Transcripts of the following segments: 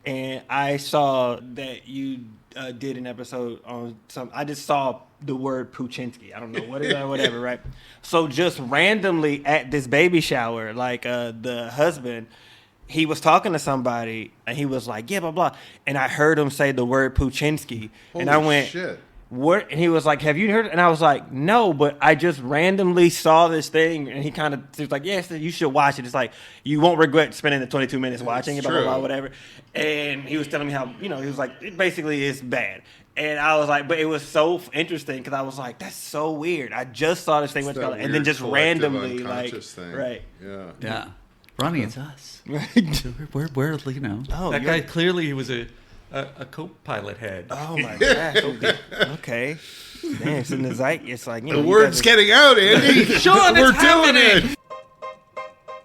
and I saw that you did an episode on some. I just saw the word Puchinsky. I don't know what it is or whatever, right? So just randomly at this baby shower, like the husband, he was talking to somebody and he was like, yeah, blah, blah. And I heard him say the word Puchinsky. And I went, shit. What? And he was like, have you heard it? And I was like, no, but I just randomly saw this thing. And he was like, yes, you should watch it. It's like, you won't regret spending the 22 minutes watching it, blah, blah, blah, whatever. And he was telling me how, he was like, it basically is bad. And I was like, but it was so interesting because I was like, that's so weird. I just saw this thing with color. And then just randomly, like, thing. Right. Yeah. Ronnie, it's us. Right. We're that guy clearly he was a co-pilot head. Oh my God. Okay. Man, it's in the zeitgeist. It's like, the word's getting out, Andy. Sean, we're it's doing happening. it.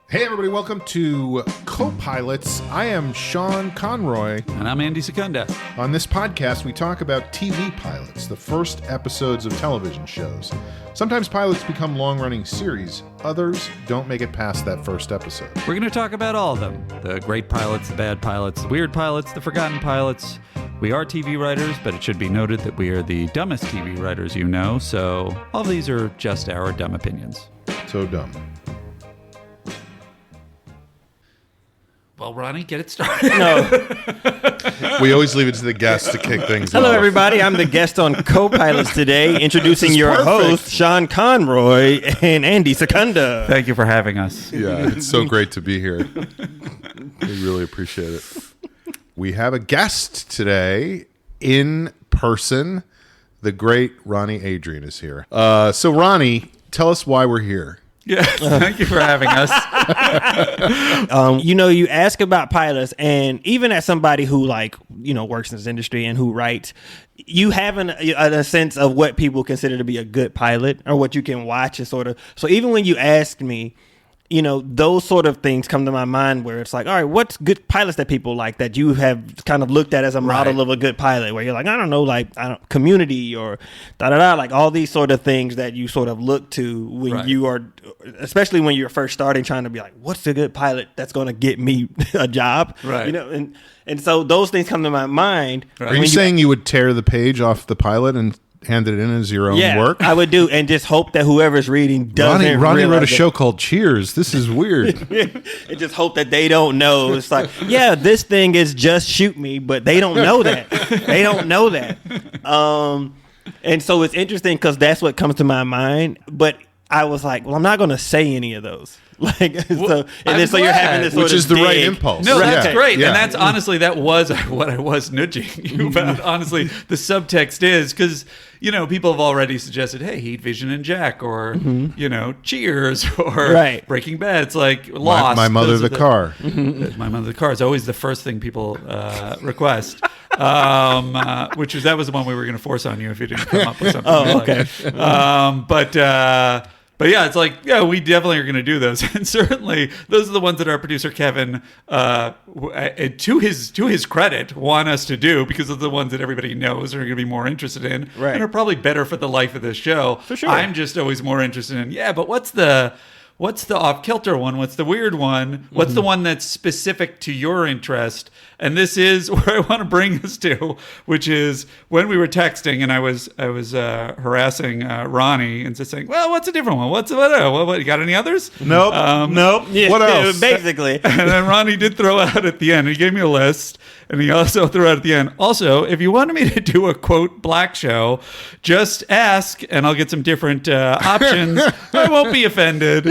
Hey everybody, welcome to Co-Pilots. I am Sean Conroy. And I'm Andy Secunda. On this podcast, we talk about TV pilots, the first episodes of television shows. Sometimes pilots become long-running series. Others don't make it past that first episode. We're going to talk about all of them. The great pilots, the bad pilots, the weird pilots, the forgotten pilots. We are TV writers, but it should be noted that we are the dumbest TV writers you know, so all of these are just our dumb opinions. So dumb. Well, Ronnie, get it started. No. We always leave it to the guests to kick things Hello, off. everybody. I'm the guest on Co-Pilots today, introducing your host, Sean Conroy and Andy Secunda. Thank you for having us. Yeah, it's so great to be here. We really appreciate it. We have a guest today in person. The great Ronnie Adrian is here. So, Ronnie, tell us why we're here. Yeah, thank you for having us. You ask about pilots, and even as somebody who works in this industry and who writes, you have a sense of what people consider to be a good pilot or what you can watch and sort of. So even when you ask me, those sort of things come to my mind where it's like, all right, what's good pilots that people like that you have kind of looked at as a model of a good pilot, where you're like, I don't know, Community or like all these sort of things that you sort of look to when you are, especially when you're first starting, trying to be like, what's a good pilot that's going to get me a job? Right. And so those things come to my mind. Right. Are you saying you would tear the page off the pilot and hand it in as your own work? I would do, and just hope that whoever's reading doesn't. Ronnie wrote a show called Cheers. This is weird. And just hope that they don't know. It's like, yeah, this thing is just shoot me, but they don't know that. They don't know that. And so it's interesting because that's what comes to my mind. But I was like, well, I'm not going to say any of those. So you're having this sort which of is the right dig. impulse. No, that's great. Yeah. And that's honestly, that was what I was nudging you about. Honestly, the subtext is because, people have already suggested, hey, Heat, Vision, and Jack, or, Cheers, or Breaking Bad. It's like Lost. My Mother the Car. My Mother the Car is always the first thing people request. That was the one we were going to force on you if you didn't come up with something. Oh, okay. But yeah, it's like, yeah, we definitely are going to do those. And certainly those are the ones that our producer Kevin, to his credit, want us to do because of the ones that everybody knows are going to be more interested in and are probably better for the life of the show. For sure. I'm just always more interested in, but what's the off-kilter one? What's the weird one? What's the one that's specific to your interest? And this is where I want to bring us to, which is when we were texting and I was harassing Ronnie and just saying, well, what's a different one? What you got any others? Nope. Nope. Yeah, what else? Basically. And then Ronnie did throw out at the end. He gave me a list, and he also threw out at the end. Also, if you wanted me to do a quote black show, just ask, and I'll get some different options. I won't be offended.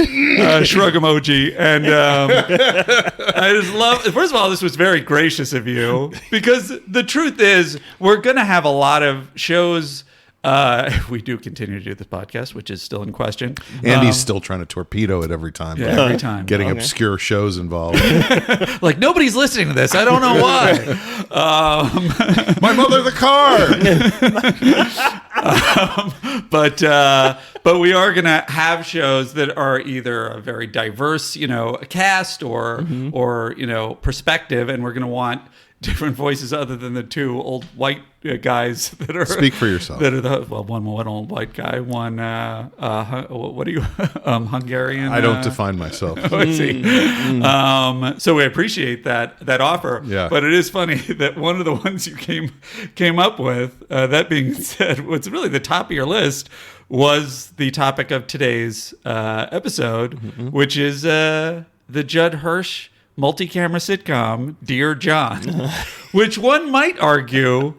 Shrug emoji. And I just love. First of all, this was very gracious of you, because the truth is we're going to have a lot of shows if we do continue to do this podcast, which is still in question. Andy's still trying to torpedo it every time. Yeah, every time. Getting obscure shows involved. Like, nobody's listening to this. I don't know why. My Mother the Car! But we are going to have shows that are either a very diverse, cast or perspective, and we're going to want different voices other than the two old white guys that are. Speak for yourself. That are one old white guy, one what are you Hungarian? I don't define myself. I see. So we appreciate that offer. Yeah. But it is funny that one of the ones you came up with. That being said, what's really the top of your list was the topic of today's episode, which is the Judd Hirsch multi-camera sitcom Dear John, which one might argue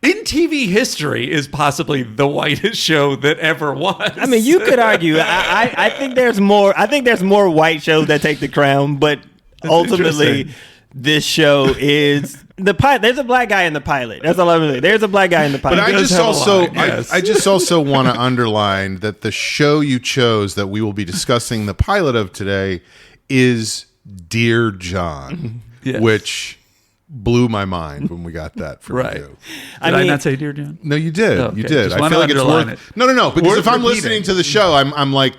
in TV history is possibly the whitest show that ever was. I mean, you could argue. I think there's more. I think there's more white shows that take the crown, but ultimately, this show is the pilot. There's a black guy in the pilot. That's all I'm saying. There's a black guy in the pilot. But I Yes. just also want to underline that the show you chose that we will be discussing the pilot of today is Dear John, Yes. which blew my mind when we got that from Right. you. Did I not say Dear John? No, you did. Okay. You did. Just I wanna feel like it's underline worth. it. No. Because Worth if I'm repeating. listening to the show, I'm like,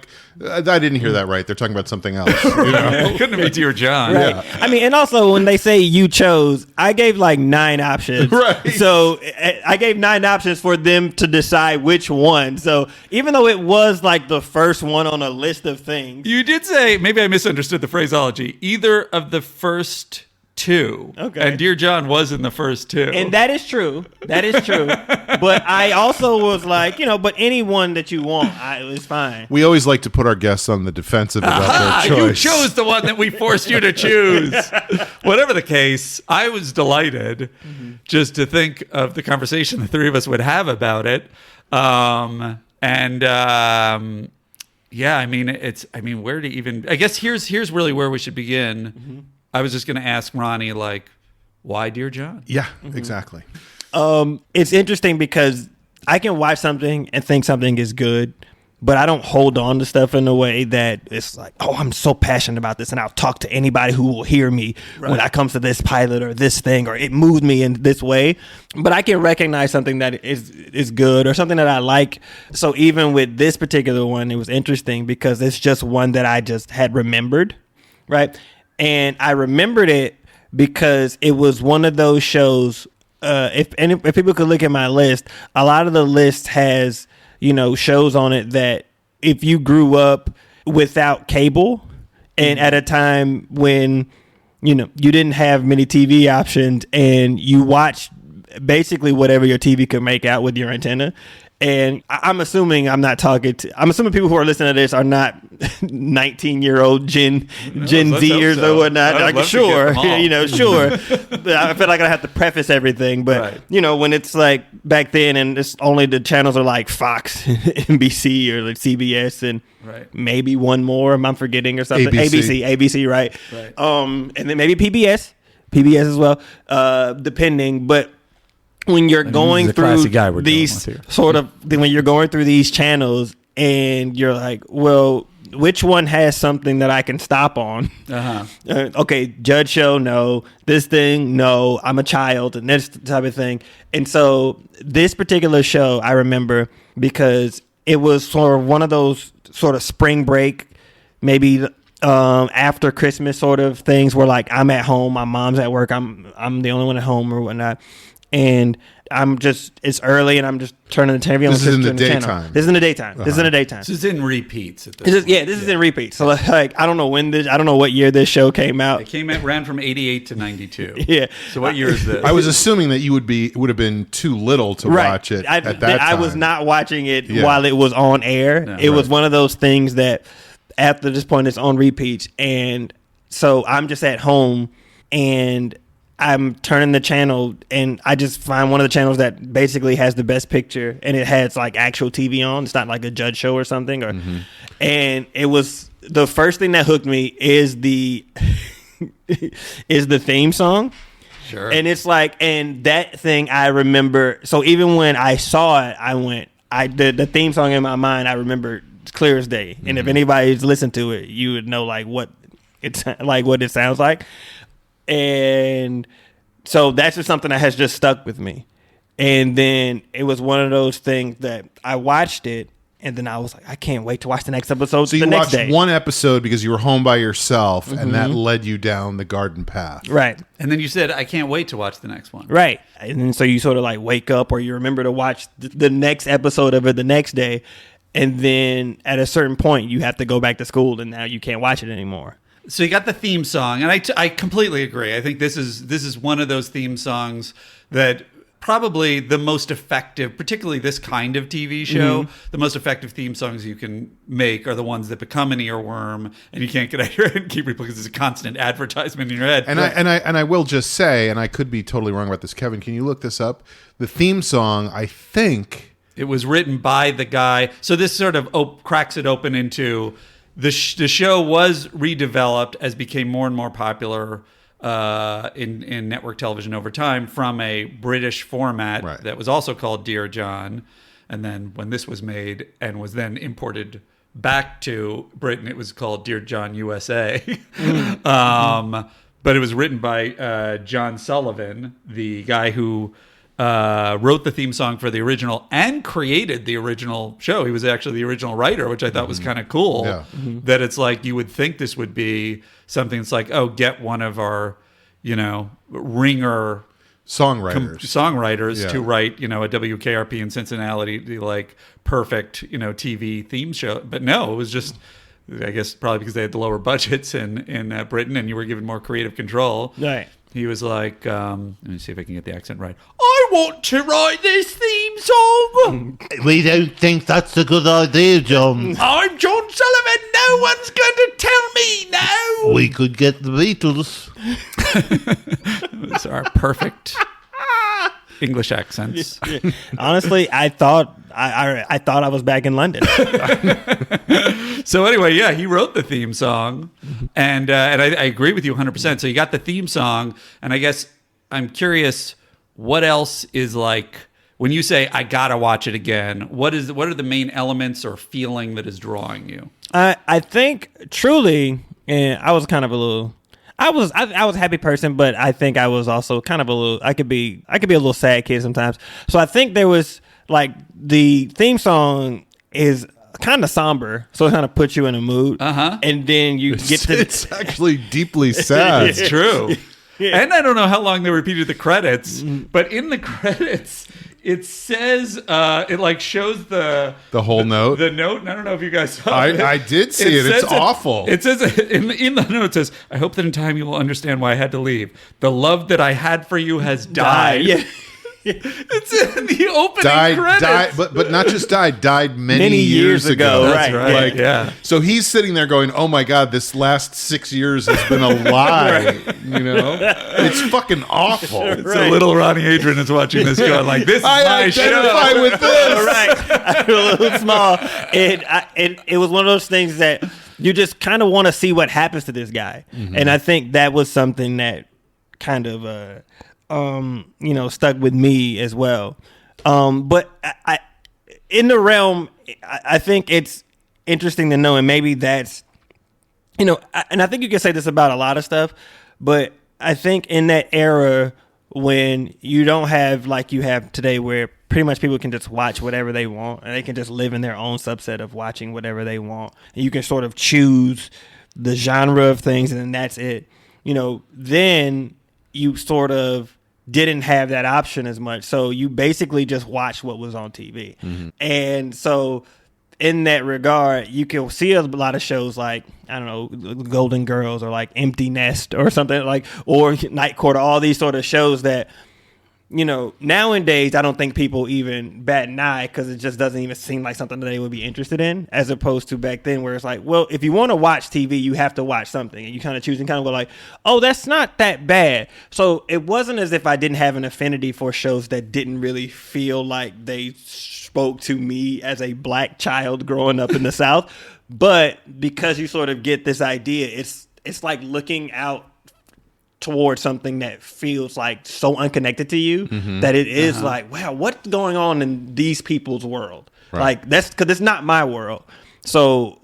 I didn't hear that right. They're talking about something else. You know? Couldn't it be Dear John? Right. I mean, and also when they say you chose, I gave like 9 options. Right. So I gave 9 options for them to decide which one. So even though it was like the first one on a list of things. You did say, maybe I misunderstood the phraseology, either of the first 2. Okay. And Dear John was in the first 2. And that is true. That is true. But I also was like, but any one that you want, it's fine. We always like to put our guests on the defensive about their You choice. chose the one that we forced you to choose. Whatever the case, I was delighted just to think of the conversation the three of us would have about it. Yeah, I mean, where to even? I guess here's really where we should begin. I was just going to ask Ronnie, like, why Dear John? Yeah, exactly. It's interesting because I can watch something and think something is good, but I don't hold on to stuff in a way that it's like, oh, I'm so passionate about this, and I'll talk to anybody who will hear me when it comes to this pilot or this thing, or it moved me in this way. But I can recognize something that is good or something that I like. So even with this particular one, it was interesting because it's just one that I just had remembered, right? And I remembered it because it was one of those shows. If people could look at my list, a lot of the list has shows on it that if you grew up without cable and at a time when you didn't have many TV options and you watched basically whatever your TV could make out with your antenna. And I'm assuming I'm assuming people who are listening to this are not 19-year-old Gen Zers or whatnot. I'd Like, love to sure, get them all. sure. But I feel like I have to preface everything. But Right. when it's like back then, and it's only the channels are like Fox, NBC, or like CBS, and Right. maybe one more. I'm forgetting or something. ABC, right? Right. And then maybe PBS as well, depending. But when you're going the through classy guy we're dealing these with here. when you're going through these channels and you're like, well, which one has something that I can stop on? Okay, Judge Show, no. This thing, no. I'm a child, and this type of thing. And so this particular show, I remember because it was sort of one of those sort of spring break, maybe after Christmas sort of things where like I'm at home, my mom's at work, I'm the only one at home or whatnot. And it's early and I'm just turning the TV on. This is in the turning channel. daytime. This is in the daytime. This is in the daytime. This is in repeats at this point. This is in repeat. So like, I don't know what year this show came out. It ran from 88 to 92. Yeah. So what year is this? I was assuming that you would have been too little to watch it at that time. I was not watching it Yeah. while it was on air. No, it was one of those things that after this point it's on repeats. And so I'm just at home and I'm turning the channel and I just find one of the channels that basically has the best picture and it has like actual TV on. It's not like a Judge Show or something. And it was the first thing that hooked me is the theme song. Sure. And it's like, and that thing I remember. So even when I saw it, the theme song in my mind, I remember clear as day. And if anybody's listened to it, you would know like what it sounds like. And so that's just something that has just stuck with me. And then it was one of those things that I watched it And then I was like, I can't wait to watch the next episode. So you the next watched day. one episode because you were home by yourself, and that led you down the garden path. Right. And then you said, I can't wait to watch the next one. Right. And then so you sort of like wake up or you remember to watch the next episode of it the next day. And then at a certain point, you have to go back to school and now you can't watch it anymore. So you got the theme song, and I completely agree. I think this is one of those theme songs that probably the most effective, particularly this kind of TV show, the most effective theme songs you can make are the ones that become an earworm, and you can't get out of your head and keep it because it's a constant advertisement in your head. And I will just say, and I could be totally wrong about this, Kevin. Can you look this up? The theme song, I think it was written by the guy. So this sort of cracks it open into the show was redeveloped as became more and more popular in network television over time from a British format that was also called Dear John. And then when this was made and was then imported back to Britain, it was called Dear John USA. But it was written by John Sullivan, the guy who wrote the theme song for the original and created the original show. He was actually the original writer, which I thought was kind of cool. Yeah. That it's like you would think this would be something that's like, oh, get one of our, ringer songwriters to write, a WKRP in Cincinnati, the like perfect, TV theme show. But no, it was just, I guess probably because they had the lower budgets in Britain and you were given more creative control. Right. He was like, let me see if I can get the accent right. I want to write this theme song. We don't think that's a good idea, John. I'm John Sullivan. No one's going to tell me now. We could get the Beatles. Those are perfect English accents. Honestly, I thought I was back in London. So anyway, yeah, he wrote the theme song, and I agree with you 100%. So you got the theme song, and I guess I'm curious, what else is like when you say I gotta watch it again? What are the main elements or feeling that is drawing you? I think truly, and I was kind of a little. I was a happy person, but I think I was also kind of a little. I could be a little sad kid sometimes. So I think there was like the theme song is kind of somber, so it kind of puts you in a mood. And then you get to. It's actually deeply sad. It's true. Yeah. And I don't know how long they repeated the credits, but in the credits, it says it like shows the whole note. The note, and I don't know if you guys saw it. I did see it. It's awful. It says in the note, it says, "I hope that in time you will understand why I had to leave. The love that I had for you has died." Yeah. It's in the opening credits. But not just died many years ago. Right. Like, yeah. So he's sitting there going, "Oh my God, this last 6 years has been a lie." It's fucking awful. So little Ronnie Adrian is watching this going like, "This is my show." I identify with this. Right. I'm a little small. It was one of those things that you just kind of want to see what happens to this guy, and I think that was something that kind of. Stuck with me as well. But I in the realm, I think it's interesting to know, and maybe that's, and I think you can say this about a lot of stuff, but I think in that era when you don't have like you have today where pretty much people can just watch whatever they want and they can just live in their own subset of watching whatever they want. And you can sort of choose the genre of things and then that's it. Then you sort of didn't have that option as much. So you basically just watched what was on TV. And so in that regard, you can see a lot of shows like, I don't know, Golden Girls or like Empty Nest or something like, or Night Court, all these sort of shows that, nowadays I don't think people even bat an eye because it just doesn't even seem like something that they would be interested in, as opposed to back then where it's like, well, if you want to watch TV, you have to watch something, and you kind of choose and kind of go like, oh, that's not that bad. So it wasn't as if I didn't have an affinity for shows that didn't really feel like they spoke to me as a black child growing up in the South. But because you sort of get this idea, it's like looking out towards something that feels like so unconnected to you that it is like, wow, what's going on in these people's world? Right. Like that's because it's not my world. So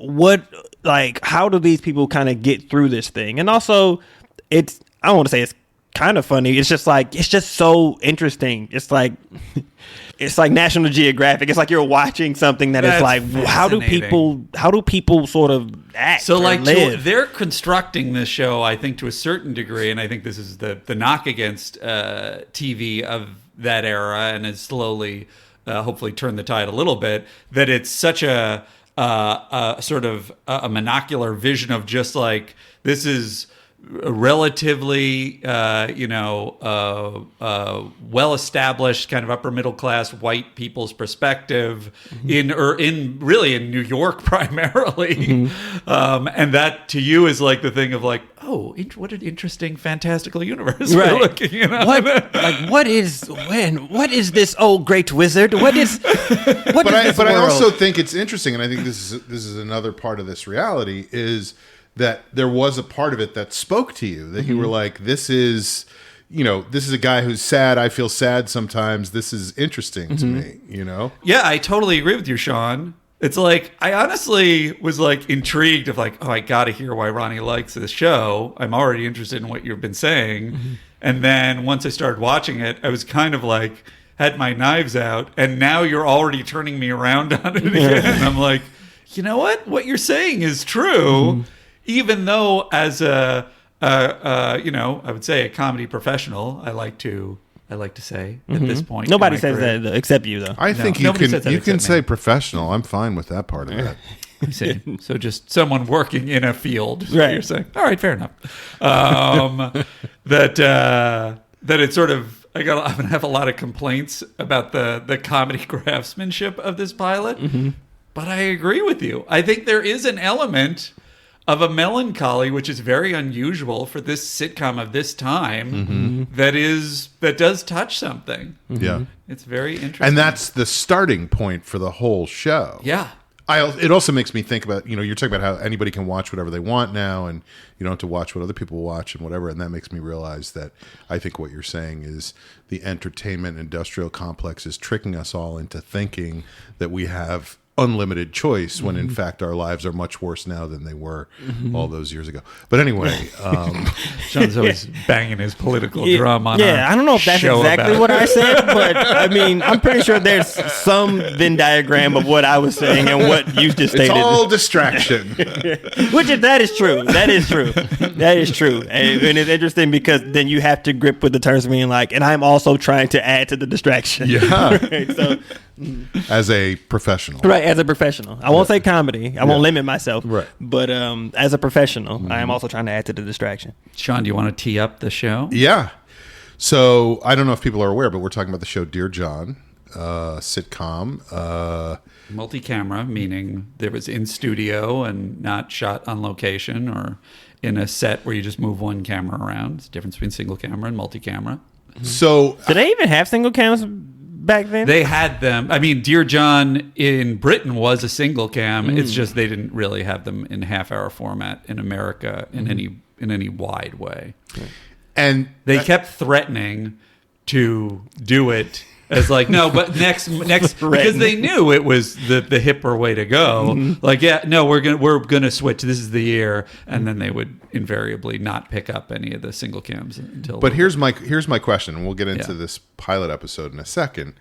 how do these people kind of get through this thing? And also I don't want to say it's kind of funny. It's just so interesting. It's like, it's like National Geographic. It's like you're watching something that is That's like, how do people sort of act? So or like live? they're constructing this show, I think, to a certain degree, and I think this is the knock against TV of that era, and has slowly, hopefully, turned the tide a little bit. That it's such a sort of a monocular vision of just like this is a relatively well-established kind of upper middle class white people's perspective in New York primarily, and that to you is like the thing of like, oh, what an interesting fantastical universe we're looking at. What is this old great wizard? But I also think it's interesting, and I think this is another part of this reality is that there was a part of it that spoke to you, that you were like, this is a guy who's sad. I feel sad sometimes. This is interesting to me, Yeah, I totally agree with you, Sean. It's like, I honestly was like intrigued of like, oh, I got to hear why Ronnie likes this show. I'm already interested in what you've been saying. And then once I started watching it, I was kind of like, had my knives out, and now you're already turning me around on it again. I'm like, you know what? What you're saying is true. Even though as I would say a comedy professional, I like to say at this point. Nobody says that except you, though. I think you can say professional. I'm fine with that part of that. I see. So just someone working in a field, is what Right. you're saying. All right, fair enough. That it's sort of, I'm gonna have a lot of complaints about the comedy craftsmanship of this pilot, but I agree with you. I think there is an element of a melancholy, which is very unusual for this sitcom of this time, that does touch something. Yeah. It's very interesting. And that's the starting point for the whole show. Yeah. It also makes me think about, you're talking about how anybody can watch whatever they want now, and you don't have to watch what other people watch and whatever. And that makes me realize that I think what you're saying is the entertainment industrial complex is tricking us all into thinking that we have unlimited choice when in fact our lives are much worse now than they were all those years ago. But anyway, Sean's always banging his political drum on I don't know if that's exactly what I said, but I mean, I'm pretty sure there's some Venn diagram of what I was saying and what you just stated. it's all distraction. That is true. That is true. That is true. And it's interesting because then you have to grip with the terms of being like, and I'm also trying to add to the distraction. Yeah. Right, so, As a professional. right, as a professional. I won't say comedy. I won't limit myself. Right. But as a professional, I am also trying to add to the distraction. Sean, do you want to tee up the show? Yeah. So I don't know if people are aware, but we're talking about the show Dear John, sitcom. Multi-camera, meaning there was in studio and not shot on location or in a set where you just move one camera around. It's the difference between single camera and multi-camera. So Did they even have single cameras back then? They had them. I mean, Dear John in Britain was a single cam. It's just they didn't really have them in half-hour format in America in any wide way. and They kept threatening to do it as like, no, but next because they knew it was the hipper way to go. Like, yeah, no, we're gonna switch. This is the year, and then they would invariably not pick up any of the single cams until. But here's my question, and we'll get into this pilot episode in a second.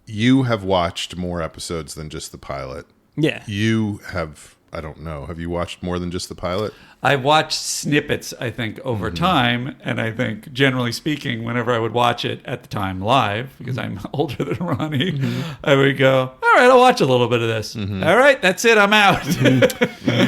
You have watched more episodes than just the pilot. Yeah. You have, I don't know, have you watched more than just the pilot? I watched snippets, I think, over time, and I think, generally speaking, whenever I would watch it at the time live, because I'm older than Ronnie, I would go, all right, I'll watch a little bit of this. All right, that's it, I'm out.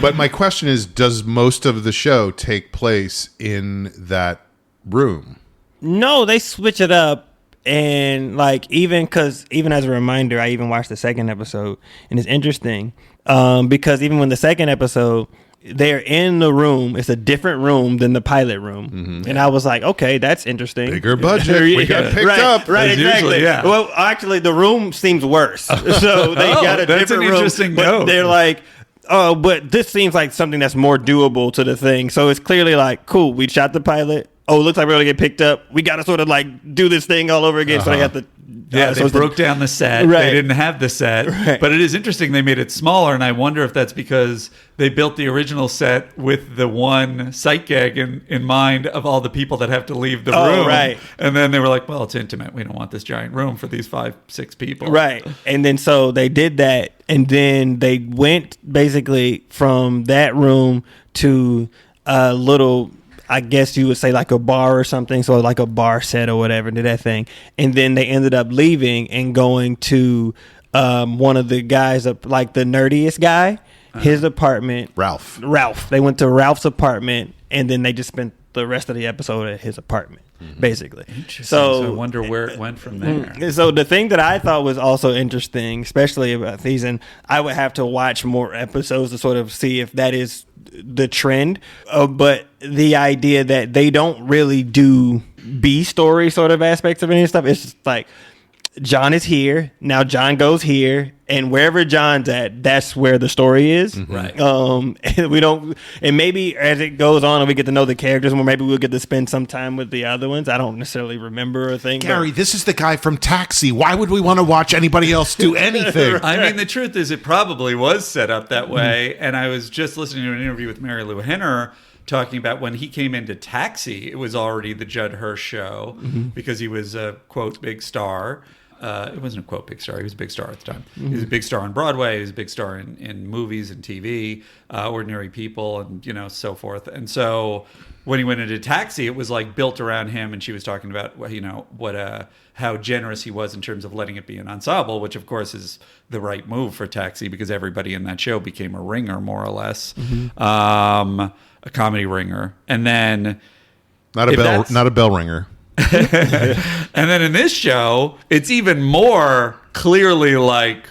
But my question is, does most of the show take place in that room? No, they switch it up. And like, even as a reminder, I even watched the second episode, and it's interesting because even when the second episode, they're in the room, it's a different room than the pilot room. And I was like, okay, that's interesting. Bigger budget. We got picked up. Right, As exactly. usually, yeah. Well, actually, the room seems worse. So they got a that's different an room. interesting but note. they're like, oh, but this seems like something that's more doable to the thing. So it's clearly like, cool, we shot the pilot. Oh, it looks like we're going to get picked up. We got to sort of like do this thing all over again. So they have to Yeah, so they it's the- broke down the set. Right. They didn't have the set. Right. But it is interesting they made it smaller, and I wonder if that's because they built the original set with the one sight gag in mind of all the people that have to leave the room. Right. And then they were like, well, it's intimate. We don't want this giant room for these 5-6 people. Right. And then so they did that, and then they went basically from that room to a little, I guess you would say like a bar or something, so like a bar set or whatever, did that thing. And then they ended up leaving and going to one of the guys, like the nerdiest guy, his apartment. Ralph. They went to Ralph's apartment, and then they just spent the rest of the episode at his apartment, basically. So I wonder where it went from there. So the thing that I thought was also interesting, especially about these, and I would have to watch more episodes to sort of see if that is the trend, but the idea that they don't really do B story sort of aspects of any stuff. It's just like, John is here now. John goes here, and wherever John's at, that's where the story is. Right. And we don't, and maybe as it goes on and we get to know the characters more, maybe we'll get to spend some time with the other ones. I don't necessarily remember a thing. Gary, this is the guy from Taxi. Why would we want to watch anybody else do anything? I mean, the truth is it probably was set up that way. And I was just listening to an interview with Mary Lou Henner talking about when he came into Taxi, it was already the Judd Hirsch show because he was a, quote, big star. It wasn't a quote big star. He was a big star at the time. He was a big star on Broadway. He was a big star in movies and TV, Ordinary People, and so forth. And so when he went into Taxi, it was like built around him. And she was talking about how generous he was in terms of letting it be an ensemble, which of course is the right move for Taxi because everybody in that show became a ringer more or less, a comedy ringer, and then Not a bell ringer. and then in this show, it's even more clearly like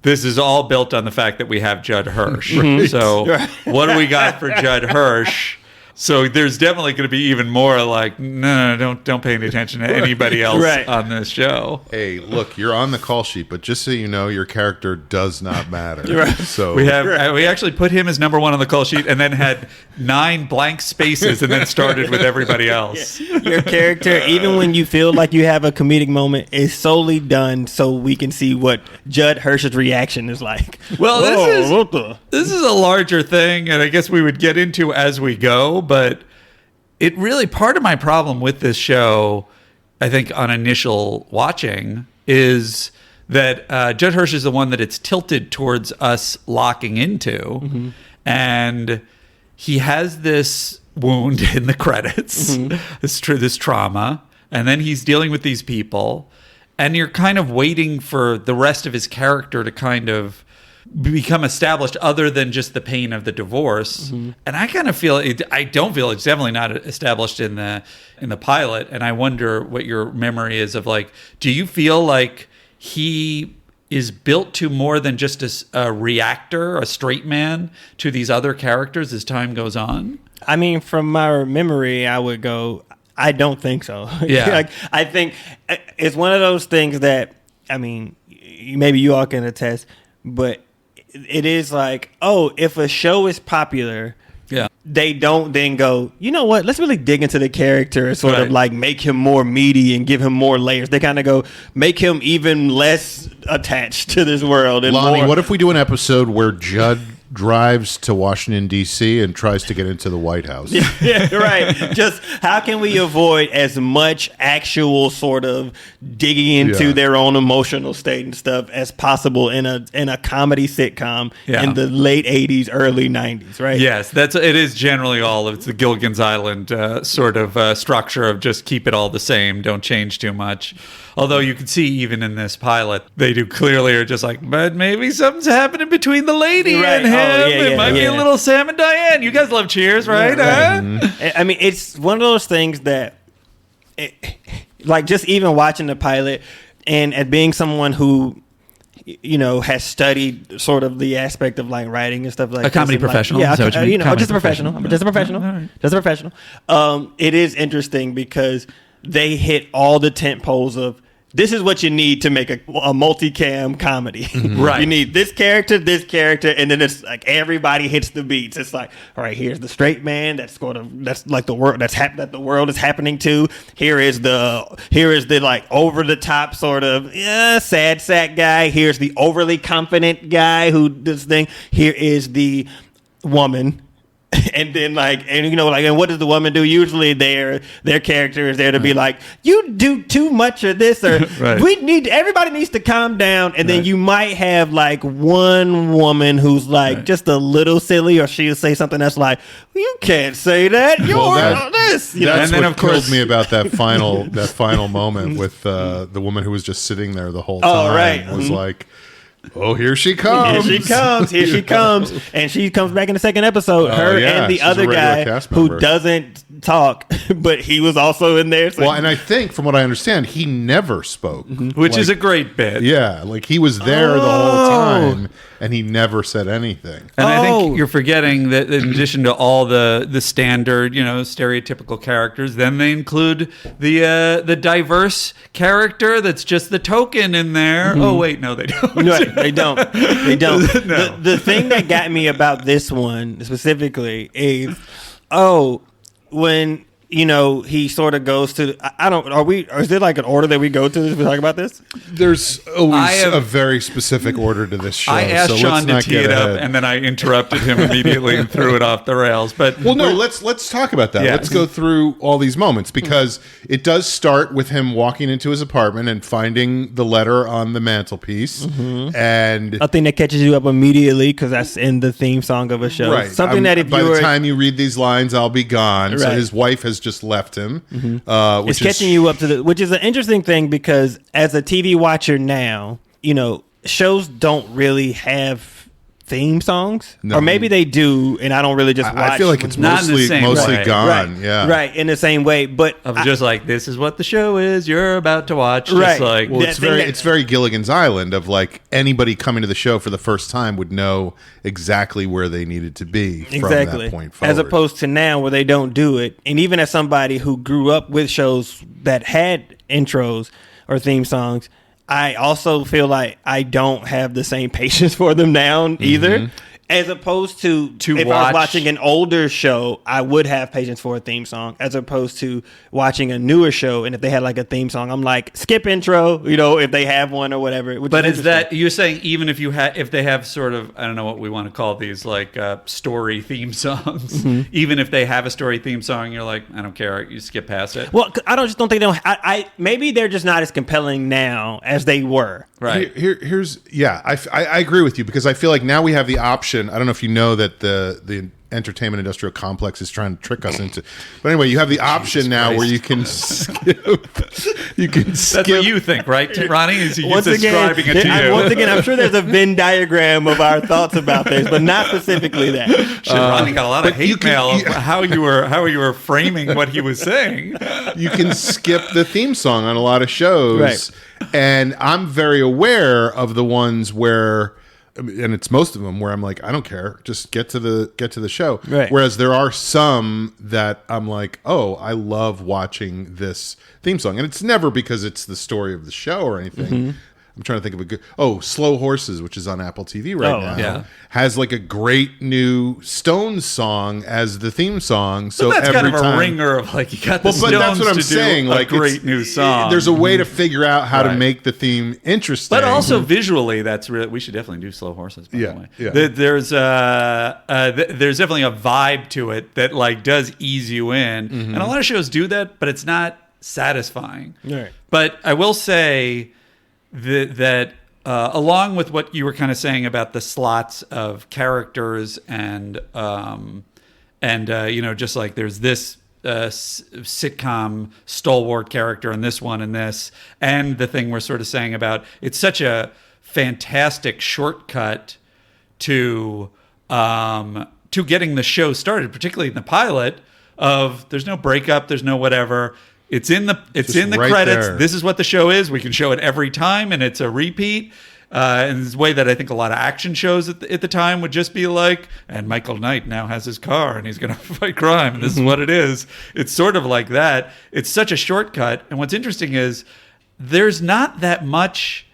this is all built on the fact that we have Judd Hirsch. So what do we got for Judd Hirsch? So there's definitely going to be even more like, no, don't pay any attention to anybody else on this show. Hey, look, you're on the call sheet, but just so you know, your character does not matter. So We actually put him as number one on the call sheet and then had 9 blank spaces and then started with everybody else. Your character, even when you feel like you have a comedic moment, is solely done so we can see what Judd Hirsch's reaction is like. Well, what the? this is a larger thing, and I guess we would get into as we go, but it really, part of my problem with this show, I think on initial watching, is that Judd Hirsch is the one that it's tilted towards us locking into, and he has this wound in the credits, this trauma, and then he's dealing with these people, and you're kind of waiting for the rest of his character to kind of become established other than just the pain of the divorce. And I kind of feel I don't feel it's definitely not established in the pilot, and I wonder what your memory is of, like, do you feel like he is built to more than just a reactor, a straight man to these other characters as time goes on? I mean, from my memory, I would go, I don't think so. Yeah. Like, I think it's one of those things that, I mean, maybe you all can attest, but it is like, oh, if a show is popular, they don't then go, you know what, let's really dig into the character and sort of like make him more meaty and give him more layers. They kind of go, make him even less attached to this world. And Lonnie, more. what if we do an episode where Judd drives to Washington, D.C. and tries to get into the White House? Yeah, right. Just how can we avoid as much actual sort of digging into their own emotional state and stuff as possible in a comedy sitcom in the late 80s, early 90s, right? Yes, it is generally all of it's the Gilligan's Island sort of structure of just keep it all the same, don't change too much. Although you can see even in this pilot, they do clearly are just like, but maybe something's happening between the lady and him. It might be a little Sam and Diane. You guys love Cheers, right? I mean, it's one of those things that, like, just even watching the pilot and as being someone who, has studied sort of the aspect of like writing and stuff like a comedy this, professional. Like, Comedy just a professional. I'm just a professional. Right. Just a professional. It is interesting because they hit all the tent poles of this is what you need to make a multicam comedy. Right. You need this character, and then it's like everybody hits the beats. It's like, all right, here's the straight man that's like the world that the world is happening to. Here is the like over the top sort of sad sack guy. Here's the overly confident guy who does thing. Here is the woman. And then and what does the woman do? Usually their character is there to be like, you do too much of this, or Right. everybody needs to calm down. And then you might have like one woman who's like just a little silly, or she'll say something that's like, you can't say that. You're this. You know? That's And then, what of course- killed me about that final moment with the woman who was just sitting there the whole time. Oh, right. Was like, oh, here she comes. Here she comes, and she comes back in the second episode. Her yeah, and the she's a other regular guy cast who member. doesn't talk, but he was also in there. So Well, and I think from what I understand, he never spoke. Which is a great bit. Yeah, like he was there the whole time, and he never said anything. And I Oh. think you're forgetting that in addition to all the standard, stereotypical characters, then they include the diverse character that's just the token in there. Oh wait, no, they don't. No, they don't. They don't. No. The thing that got me about this one specifically is, when he sort of goes to. I don't. Is there like an order that we go to as we talk about this? There's I always have- a very specific order to this show. I asked so Sean let's to not tee get it up, ahead. and then I interrupted him immediately and threw it off the rails. But Well, no, let's talk about that. Yeah. Let's go through all these moments because it does start with him walking into his apartment and finding the letter on the mantelpiece, and A thing that catches you up immediately because that's in the theme song of a show. right, Something that if by you the were, time you read these lines, I'll be gone. So Right. his wife has just left him, it's catching you up to which is an interesting thing because as a TV watcher now, shows don't really have theme songs, No. or maybe they do, and I don't really just watch. I feel like it's Not in the mostly same way. gone. right, Yeah, right, in the same way. But of just like, this is what the show is you're about to watch. Right. Just like, Well, That it's thing very that- it's very Gilligan's Island of like anybody coming to the show for the first time would know exactly where they needed to be from exactly that point forward. as opposed to now where they don't do it. And even as somebody who grew up with shows that had intros or theme songs, I also feel like I don't have the same patience for them now either. As opposed to if I was watch- watching an older show, I would have patience for a theme song. As opposed to watching a newer show, and if they had like a theme song, I'm like skip intro. If they have one or whatever. Which But is interesting. that you're saying even if they have sort of, I don't know what we want to call these, like story theme songs, even if they have a story theme song, you're like, I don't care, you skip past it. Well, I don't think they don't. I maybe they're just not as compelling now as they were. Right. Here's I agree with you because I feel like now we have the option. I don't know if you know that the entertainment industrial complex is trying to trick us into, but anyway, you have the option now Christ. where you can skip. You can skip. That's what you think, right, Ronnie? Is he's Once again, describing it to you? once again, I'm sure there's a Venn diagram of our thoughts about this, but not specifically that. Shit, Ronnie got a lot of but you hate can- mail of how you were framing what he was saying. You can skip the theme song on a lot of shows, Right. and I'm very aware of the ones where. And it's most of them where I'm like, I don't care, just get to the show. Right. Whereas there are some that I'm like, oh, I love watching this theme song, and it's never because it's the story of the show or anything. I'm trying to think of a good. Oh, Slow Horses, which is on Apple TV right now, yeah. has like a great new Stones song as the theme song. So That's every kind of a time, ringer of like, you got the Well, but Stones that's what I'm to saying. do Like a it's- great new song. There's a way to figure out how to Right. make the theme interesting. But also visually, that's really. We should definitely do Slow Horses. By Yeah, the way, yeah. There's definitely a vibe to it that like does ease you in, and a lot of shows do that, but it's not satisfying. Right. But I will say that along with what you were kind of saying about the slots of characters and just like there's this sitcom stalwart character and this one and this, and the thing we're sort of saying about it's such a fantastic shortcut to getting the show started, particularly in the pilot. Of there's no breakup, there's no whatever. It's in the right credits. there. This is what the show is. We can show it every time, and it's a repeat. In this way that I think a lot of action shows at the time would just be like, and Michael Knight now has his car and he's going to fight crime. And this is what it is. It's sort of like that. It's such a shortcut. And what's interesting is there's not that much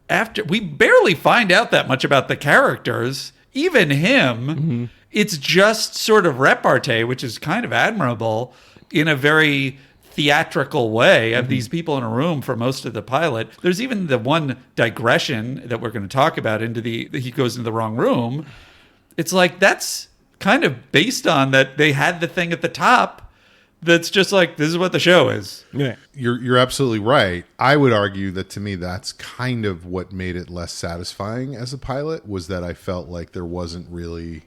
after. We barely find out that much about the characters, even him. It's just sort of repartee, which is kind of admirable in a very theatrical way of these people in a room for most of the pilot. There's even the one digression that we're going to talk about he goes into the wrong room. It's like that's kind of based on that they had the thing at the top that's just like, this is what the show is. Yeah. You're absolutely right. I would argue that to me that's kind of what made it less satisfying as a pilot, was that I felt like there wasn't really...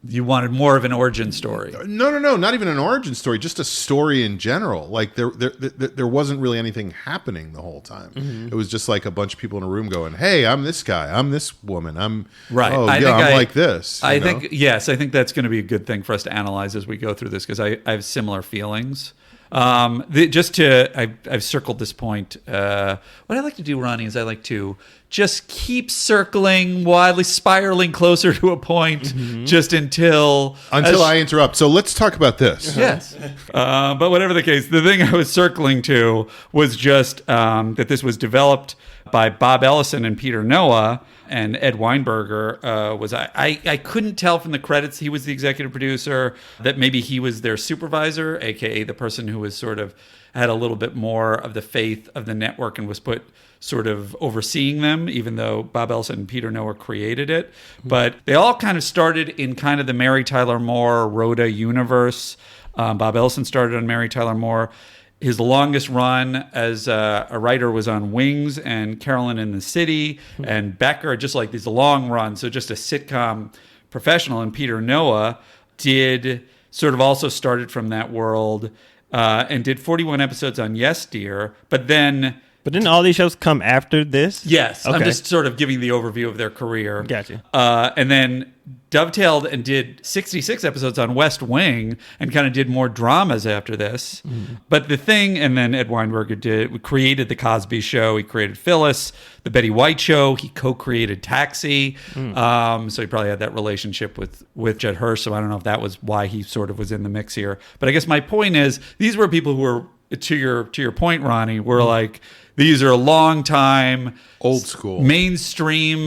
You wanted more of an origin story. No, not even an origin story, just a story in general. Like there wasn't really anything happening the whole time. It was just like a bunch of people in a room going, "Hey, I'm this guy. I'm this woman. I'm right. Oh, I'm like this." I think that's going to be a good thing for us to analyze as we go through this, because I have similar feelings. I've circled this point. What I like to do, Ronnie, is I like to just keep circling, wildly spiraling closer to a point, just until I interrupt. So let's talk about this. Yes. But whatever the case, the thing I was circling to was just that this was developed by Bob Ellison and Peter Noah, and Ed Weinberger was. I couldn't tell from the credits he was the executive producer, that maybe he was their supervisor, aka the person who was sort of had a little bit more of the faith of the network and was put sort of overseeing them, even though Bob Ellison and Peter Noah created it. But they all kind of started in kind of the Mary Tyler Moore, Rhoda universe. Bob Ellison started on Mary Tyler Moore. His longest run as a writer was on Wings and Carolyn in the City and Becker, just like these long runs. So just a sitcom professional. And Peter Noah did sort of also started from that world and did 41 episodes on Yes, Dear. But didn't all these shows come after this? Yes. Okay. I'm just sort of giving the overview of their career. Gotcha. And then dovetailed and did 66 episodes on West Wing and kind of did more dramas after this. But the thing, and then Ed Weinberger created The Cosby Show. He created Phyllis, The Betty White Show. He co-created Taxi. So he probably had that relationship with Judd Hirsch. So I don't know if that was why he sort of was in the mix here. But I guess my point is, these were people who were, to your point, Ronnie, were like, these are long time, old school, mainstream,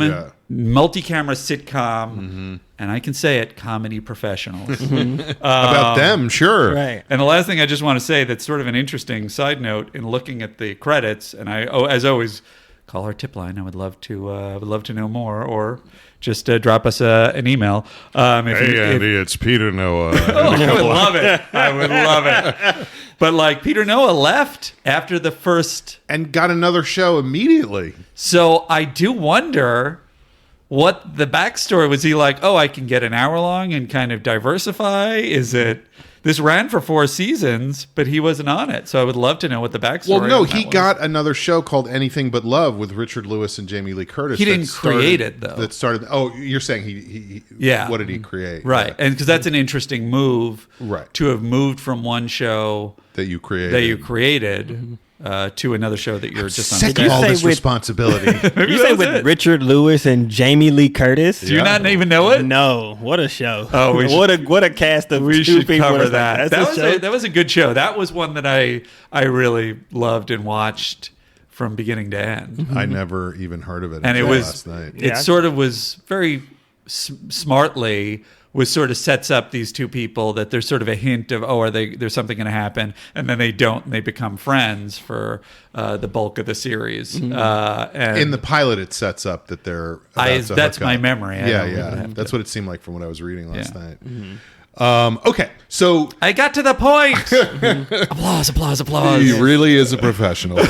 multi-camera sitcom, and I can say it, comedy professionals. About them, sure. Right. And the last thing I just want to say that's sort of an interesting side note in looking at the credits, and as always, call our tip line. I would love to know more, or just drop us an email. Andy, it's Peter Noah. I would love it. I would love it. But like Peter Noah left after the first, and got another show immediately. So I do wonder what the backstory was. He like, oh, I can get an hour long and kind of diversify? Is it? This ran for 4 seasons, but he wasn't on it. So I would love to know what the backstory. Well, no, on that he was. got another show called Anything But Love with Richard Lewis and Jamie Lee Curtis. He didn't create it, though. That started. Oh, you're saying he yeah. What did he create? Right, Yeah. and because that's an interesting move, Right. to have moved from one show that you created. To another show that you're just on. Accepting all this responsibility. You say with Richard Lewis and Jamie Lee Curtis? Do you not even know it? No. What a show. Oh, what a cast of we two should people. cover that. Like, that was a good show. That was one that I really loved and watched from beginning to end. I never even heard of it And it until was last night. It sort of was very smartly was sort of sets up these two people that there's sort of a hint of, there's something going to happen, and then they don't, and they become friends for the bulk of the series. And in the pilot, it sets up that they're that's my memory. That's what it seemed like from what I was reading last night. Okay, so I got to the point. Applause. He really is a professional. Not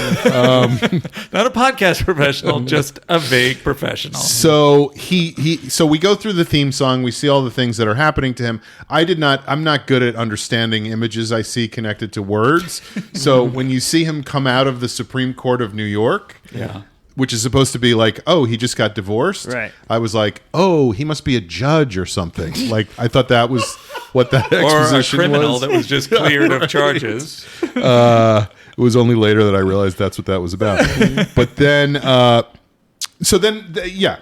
a podcast professional, just a vague professional. So so we go through the theme song. We see all the things that are happening to him. I'm not good at understanding images I see connected to words. So when you see him come out of the Supreme Court of New York, which is supposed to be like, oh, he just got divorced. Right. I was like, oh, he must be a judge or something. Like, I thought that was what that exposition or a criminal was. that was just cleared of charges. It was only later that I realized that's what that was about. But then So then,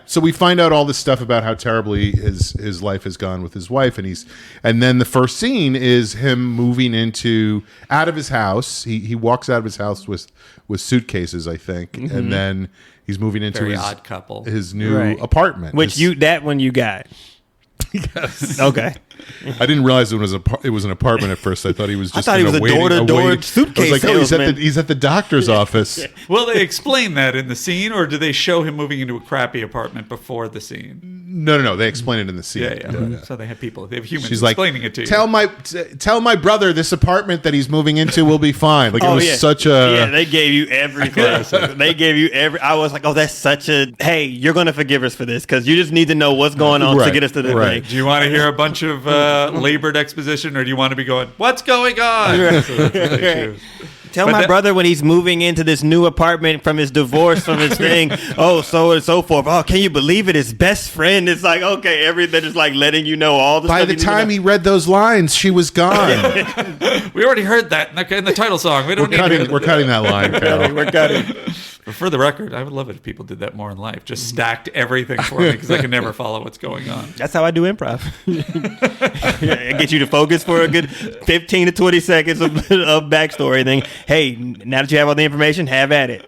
so we find out all this stuff about how terribly his life has gone with his wife, and then the first scene is him moving out of his house. He walks out of his house with suitcases, I think, and then he's moving into Very odd couple. his new apartment, Which you got. Yes. Okay. I didn't realize it was an apartment at first. I thought he was just. I thought he was a door-to-door suitcase I was like, oh, salesman. he's at the doctor's office. Will they explain that in the scene, or do they show him moving into a crappy apartment before the scene? No. They explain it in the scene. Yeah. So they have humans She's explaining it to you. Tell my brother this apartment that he's moving into will be fine. Like it was such a. Yeah, they gave you everything. They gave you I was like, oh, that's such a. Hey, you're going to forgive us for this because you just need to know what's going on to get us to the thing. Do you want to hear a bunch of labored exposition, or do you want to be going, what's going on? Tell my brother when he's moving into this new apartment from his divorce from his thing. Oh, so and so forth. Oh, can you believe it? His best friend. It's like, okay, everything is like letting you know all the By stuff. the time he read those lines, she was gone. We already heard that in the title song. We don't need to. We're cutting that line, Carol. We're cutting. But for the record, I would love it if people did that more in life. Just stacked everything for me because I can never follow what's going on. That's how I do improv. I get you to focus for a good 15 to 20 seconds of backstory. Then, hey, now that you have all the information, have at it.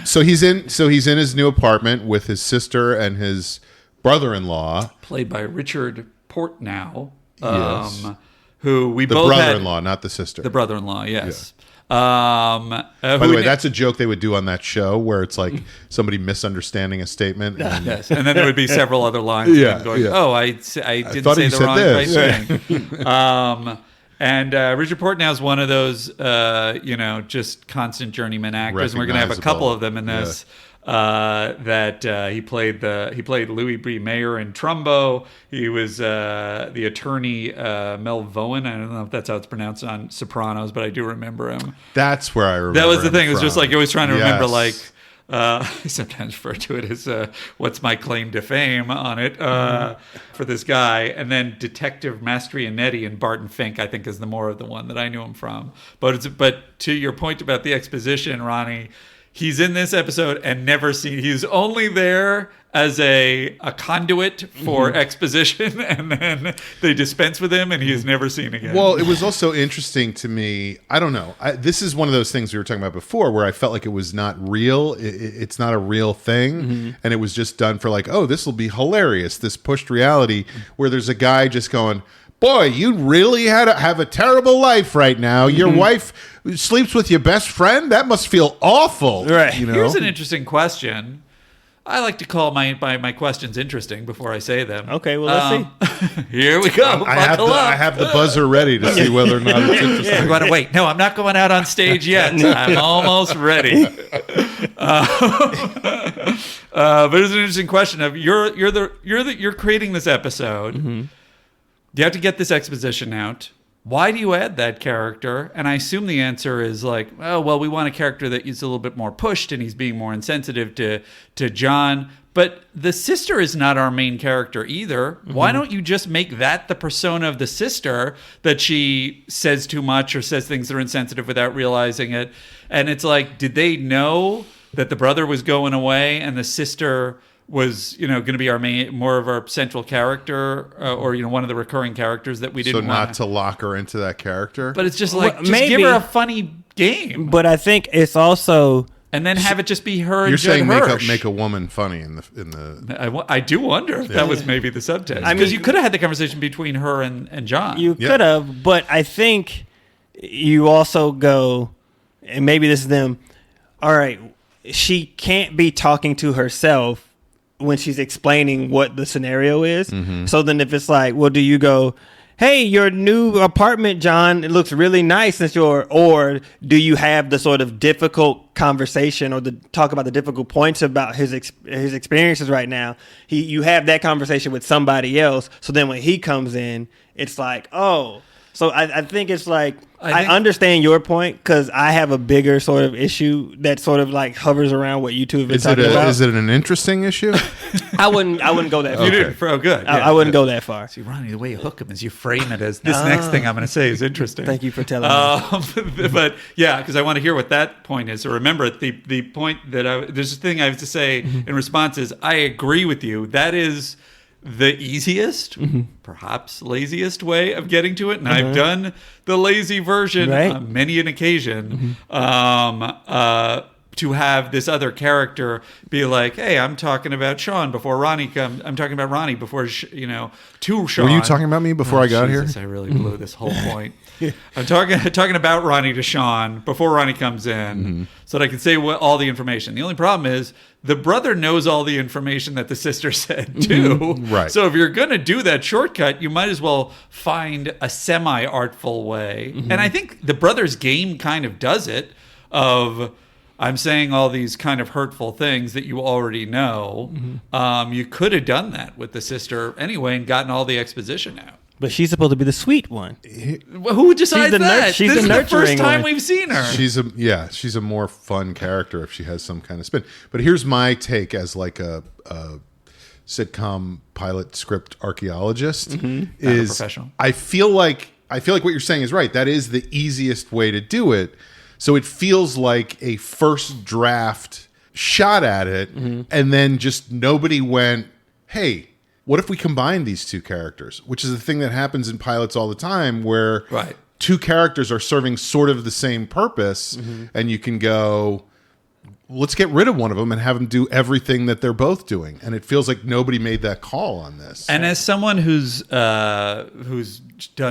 So he's in his new apartment with his sister and his brother-in-law, Played by Richard Portnow, Yes. who we the both brother-in-law, not the sister. The brother-in-law, yes. By the way, that's a joke they would do on that show where it's like somebody misunderstanding a statement. And, yes, and then there would be several other lines. Of him going, oh, I didn't say the wrong right thing. And Richard Portnow is one of those, just constant journeyman actors. And we're going to have a couple of them in this. He played Louis B. Mayer in Trumbo. He was the attorney Mel Vaughan. I don't know if that's how it's pronounced on Sopranos, but I do remember him. That's where I remember. That was the thing. It was from. just like I was trying to remember, like. I sometimes refer to it as what's my claim to fame on it for this guy. And then Detective Mastrianetti and Barton Fink, I think, is the more of the one that I knew him from. But to your point about the exposition, Ronnie, he's in this episode and never seen. He's only there as a conduit for exposition, and then they dispense with him, and he is never seen again. Well, it was also interesting to me. I don't know. This is one of those things we were talking about before, where I felt like it was not real. It's not a real thing, and it was just done for like, oh, this will be hilarious. This pushed reality, where there's a guy just going, boy, you really have a terrible life right now. Your wife sleeps with your best friend? That must feel awful. Right. You know? Here's an interesting question. I like to call my questions interesting before I say them. Okay, well, let's see. Here we go. I have the buzzer ready to see whether or not it's interesting. I'm going to wait. No, I'm not going out on stage yet. I'm almost ready. But it's an interesting question of you're creating this episode. You have to get this exposition out. Why do you add that character? And I assume the answer is like, oh, well, we want a character that is a little bit more pushed and he's being more insensitive to John. But the sister is not our main character either. Why don't you just make that the persona of the sister, that she says too much or says things that are insensitive without realizing it? And it's like, did they know that the brother was going away and the sister was going to be our more of our central character, or one of the recurring characters that we didn't want to lock her into that character? But it's just like, just maybe, give her a funny game. But I think it's also, and then have it just be her. You're and saying Hirsch. make a woman funny in the. I do wonder if that was maybe the subtext. I mean, because you could have had the conversation between her and John. You could have, but I think you also go, and maybe this is them. All right, she can't be talking to herself when she's explaining what the scenario is. So then if it's like, well, do you go, hey, your new apartment, John, it looks really nice since or do you have the sort of difficult conversation or talk about the difficult points about his experiences right now? You have that conversation with somebody else. So then when he comes in, it's like, oh, So I think it's like I think- understand your point because I have a bigger sort of issue that sort of like hovers around what you two have been talking about. Is it an interesting issue? I wouldn't go that far. You did. Oh, good. I wouldn't go that far. See, Ronnie, the way you hook him is you frame it as this next thing I'm going to say is interesting. Thank you for telling me. But yeah, because I want to hear what that point is. So remember, the point that there's a thing I have to say in response is I agree with you. That is the easiest, perhaps laziest way of getting to it. And I've done the lazy version on many an occasion. To have this other character be like, "Hey, I'm talking about Sean before Ronnie comes. I'm talking about Ronnie before to Sean." Were you talking about me before I got Jesus, here? I really blew this whole point. I'm talking about Ronnie to Sean before Ronnie comes in, so that I can say all the information. The only problem is the brother knows all the information that the sister said too. Right. So if you're gonna do that shortcut, you might as well find a semi-artful way. And I think the brother's game kind of does it. I'm saying all these kind of hurtful things that you already know. You could have done that with the sister anyway and gotten all the exposition out. But she's supposed to be the sweet one. Well, who decides that? She's This the is the first nurturing time one. we've seen her. She's a more fun character if she has some kind of spin. But here's my take as like a sitcom pilot script archaeologist is professional. I feel like what you're saying is right. That is the easiest way to do it. So it feels like a first draft shot at it, and then just nobody went, "Hey, what if we combine these two characters?" Which is the thing that happens in pilots all the time, where two characters are serving sort of the same purpose, and you can go, let's get rid of one of them and have them do everything that they're both doing. And it feels like nobody made that call on this. And as someone who's done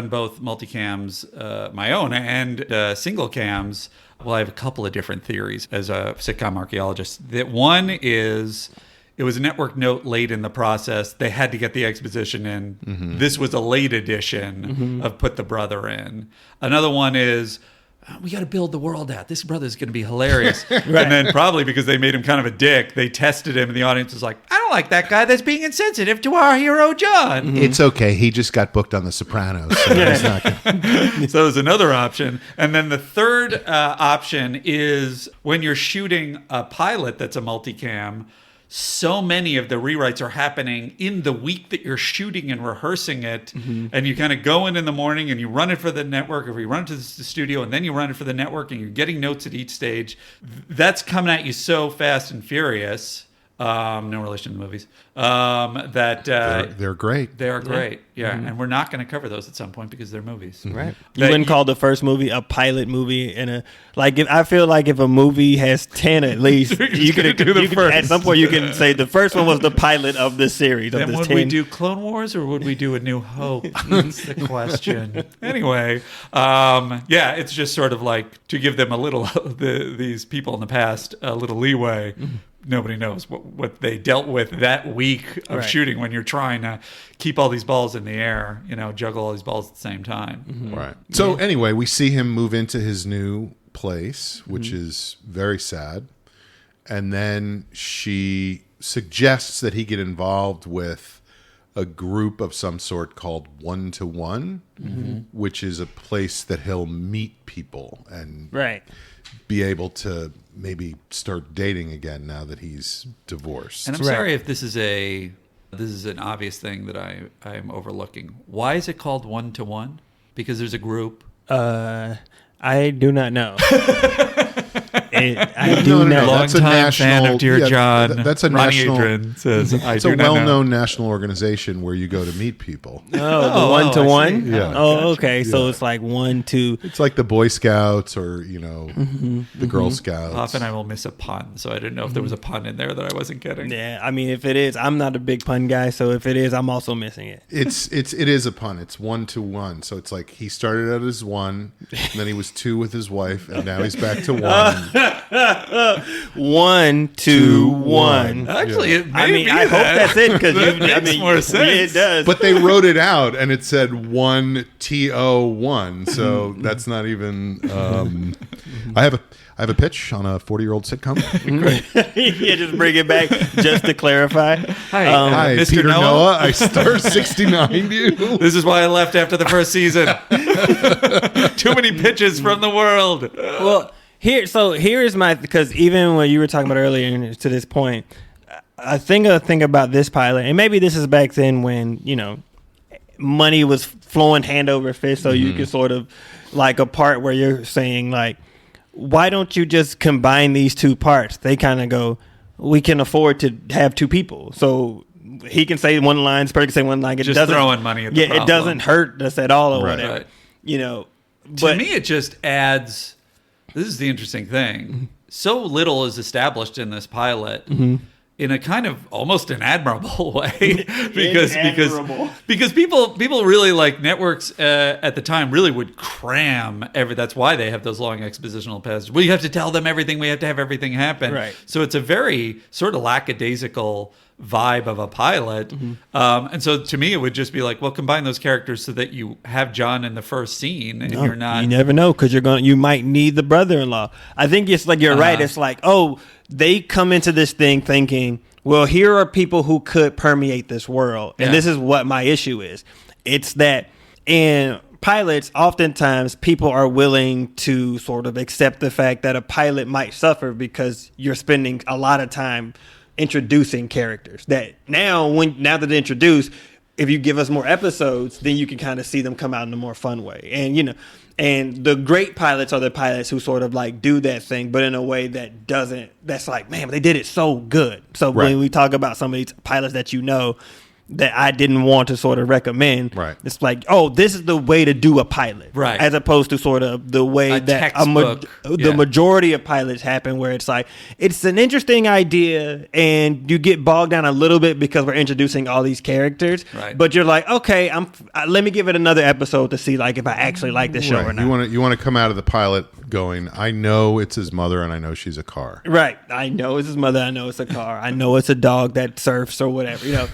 both multicams, my own, and single cams, well, I have a couple of different theories as a sitcom archaeologist. That one is it was a network note late in the process. They had to get the exposition in. This was a late edition of Put the Brother in. Another one is we got to build the world out. This brother's going to be hilarious. And then probably because they made him kind of a dick, they tested him and the audience was like, I don't like that guy that's being insensitive to our hero, John. It's okay. He just got booked on The Sopranos. So he's not gonna... So there's another option. And then the third option is when you're shooting a pilot that's a multicam, so many of the rewrites are happening in the week that you're shooting and rehearsing it. And you kind of go in the morning and you run it for the network, or you run it to the studio and then you run it for the network, and you're getting notes at each stage. That's coming at you so fast and furious. No relation to the movies. That they're great. They are great. Yeah. And we're not going to cover those at some point because they're movies. Right. You wouldn't call the first movie a pilot movie, I feel like if a movie has 10 at least, you could at some point you can say the first one was the pilot of the series. Then would we do Clone Wars or would we do A New Hope? That's the question. Anyway, it's just sort of like to give them a little these people in the past a little leeway. Nobody knows what they dealt with that week of shooting when you're trying to keep all these balls in the air, juggle all these balls at the same time. Right. So anyway, we see him move into his new place, which is very sad. And then she suggests that he get involved with a group of some sort called 1-to-1, which is a place that he'll meet people and be able to maybe start dating again now that he's divorced. And I'm sorry if this is an obvious thing that I'm overlooking. Why is it called 1-to-1? Because there's a group. I do not know. I do know. That's a Longtime national fan of Dear John. That's a Ronnie national. Adrian says, It's a well-known national organization where you go to meet people. The 1-to-1? Yeah. Oh, okay. So it's like 1-2. It's like the Boy Scouts or the Girl Scouts. Often I will miss a pun, so I didn't know if there was a pun in there that I wasn't getting. Yeah, I mean, if it is, I'm not a big pun guy, so if it is, I'm also missing it. It is a pun. It's 1-to-1. So it's like he started out as 1, and then he was 2 with his wife, and now he's back to 1. 1-to-1. Actually, it may I mean, be I hope that's it because That makes more sense. It does. But they wrote it out, and it said 1-to-1. So that's not even. I have a pitch on a 40-year-old sitcom. Yeah, just bring it back just to clarify. Hi, Mr. Peter Noah? Noah. I star 69 you. This is why I left after the first season. Too many pitches from the world. Well, here's my, because even when you were talking about earlier to this point, I think a thing about this pilot, and maybe this is back then when, you know, money was flowing hand over fist, so you could sort of like a part where you're saying like, why don't you just combine these two parts? They kind of go, we can afford to have two people, so he can say one line, Spurgeon can say one line. It Just doesn't, throwing money at the problem. it doesn't hurt us at all or Right. whatever. Right. You know, To me, it just adds. This is the interesting thing. So little is established in this pilot in a kind of almost an admirable way, because Admirable. people really, like, networks at the time really would cram every. That's why they have those long expositional passages. We have to tell them everything. We have to have everything happen. Right. So it's a very sort of lackadaisical vibe of a pilot. And so to me, it would just be like, well, combine those characters so that you have John in the first scene and you're not. You never know, because you might need the brother-in-law. I think it's like you're right. It's like, oh, they come into this thing thinking, well, here are people who could permeate this world, and Yeah. this is what my issue is. It's that in pilots, oftentimes people are willing to sort of accept the fact that a pilot might suffer because you're spending a lot of time introducing characters that now that they're introduced, if you give us more episodes, then you can kind of see them come out in a more fun way. And, you know, and the great pilots are the pilots who sort of like do that thing, but in a way that's like, man, they did it so good. So Right. when we talk about some of these pilots that, you know, that I didn't want to sort of recommend, Right. it's like, oh, this is the way to do a pilot. Right. As opposed to sort of the way A that textbook. the Yeah. majority of pilots happen, where it's like, it's an interesting idea and you get bogged down a little bit because we're introducing all these characters. Right. But you're like, okay, let me give it another episode to see like if I actually like this show or Right. not. You want to come out of the pilot going, I know it's his mother and I know she's a car. Right. I know it's his mother. I know it's a car. I know it's a dog that surfs or whatever, you know.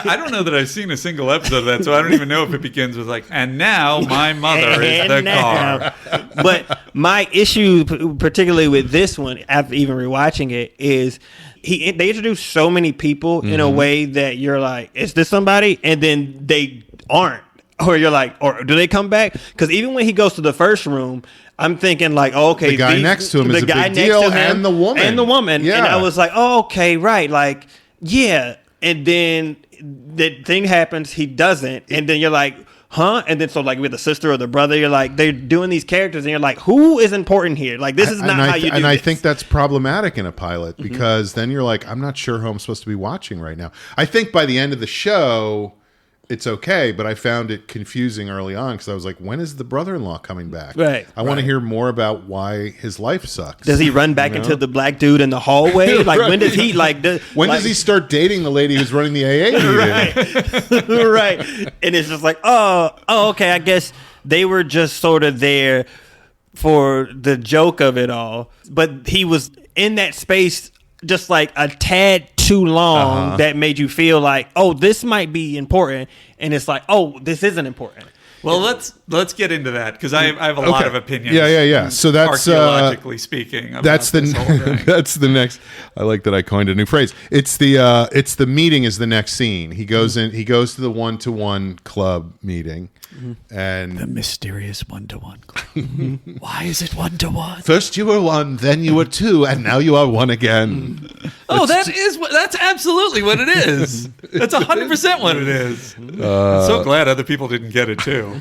I don't know that I've seen a single episode of that, so I don't even know if it begins with like, and now my mother is the And now- car. But my issue, particularly with this one, after even rewatching it, is they introduce so many people in a way that you're like, is this somebody? And then they aren't. Or you're like, or do they come back? Because even when he goes to the first room, I'm thinking like, oh, okay, The guy next to him is a big deal, and the woman. and the woman, Yeah. and I was like, oh, okay, right, like, yeah, and then the thing happens, he doesn't, and then you're like, huh? And then so like with the sister or the brother, you're like, they're doing these characters, and you're like, who is important here? Like, this is not how you do And I this. think that's problematic in a pilot because then you're like, I'm not sure who I'm supposed to be watching right now. I think by the end of the show, it's okay, but I found it confusing early on because I was like, when is the brother-in-law coming back? Right. I want to hear more about why his life sucks. Does he run back You know? into the black dude in the hallway? Like, Right. when does he like? When does he start dating the lady who's running the AA meeting? Right, right. And it's just like, oh, okay. I guess they were just sort of there for the joke of it all, but he was in that space just like a tad too long that made you feel like, oh, this might be important, and it's like, oh, this isn't important. Well, let's get into that because I have a lot Okay. of opinions. Yeah. So that's archaeologically speaking. About that's this whole thing. that's the next. I like that I coined a new phrase. It's the meeting is the next scene. He goes in. He goes to the 1-to-1 club meeting, and The mysterious 1-to-1 club. Why is it 1-to-1? first you were 1, then you were 2, and now you are 1 again. Oh, that's absolutely what it is. That's 100% what it is. I'm so glad other people didn't get it too. I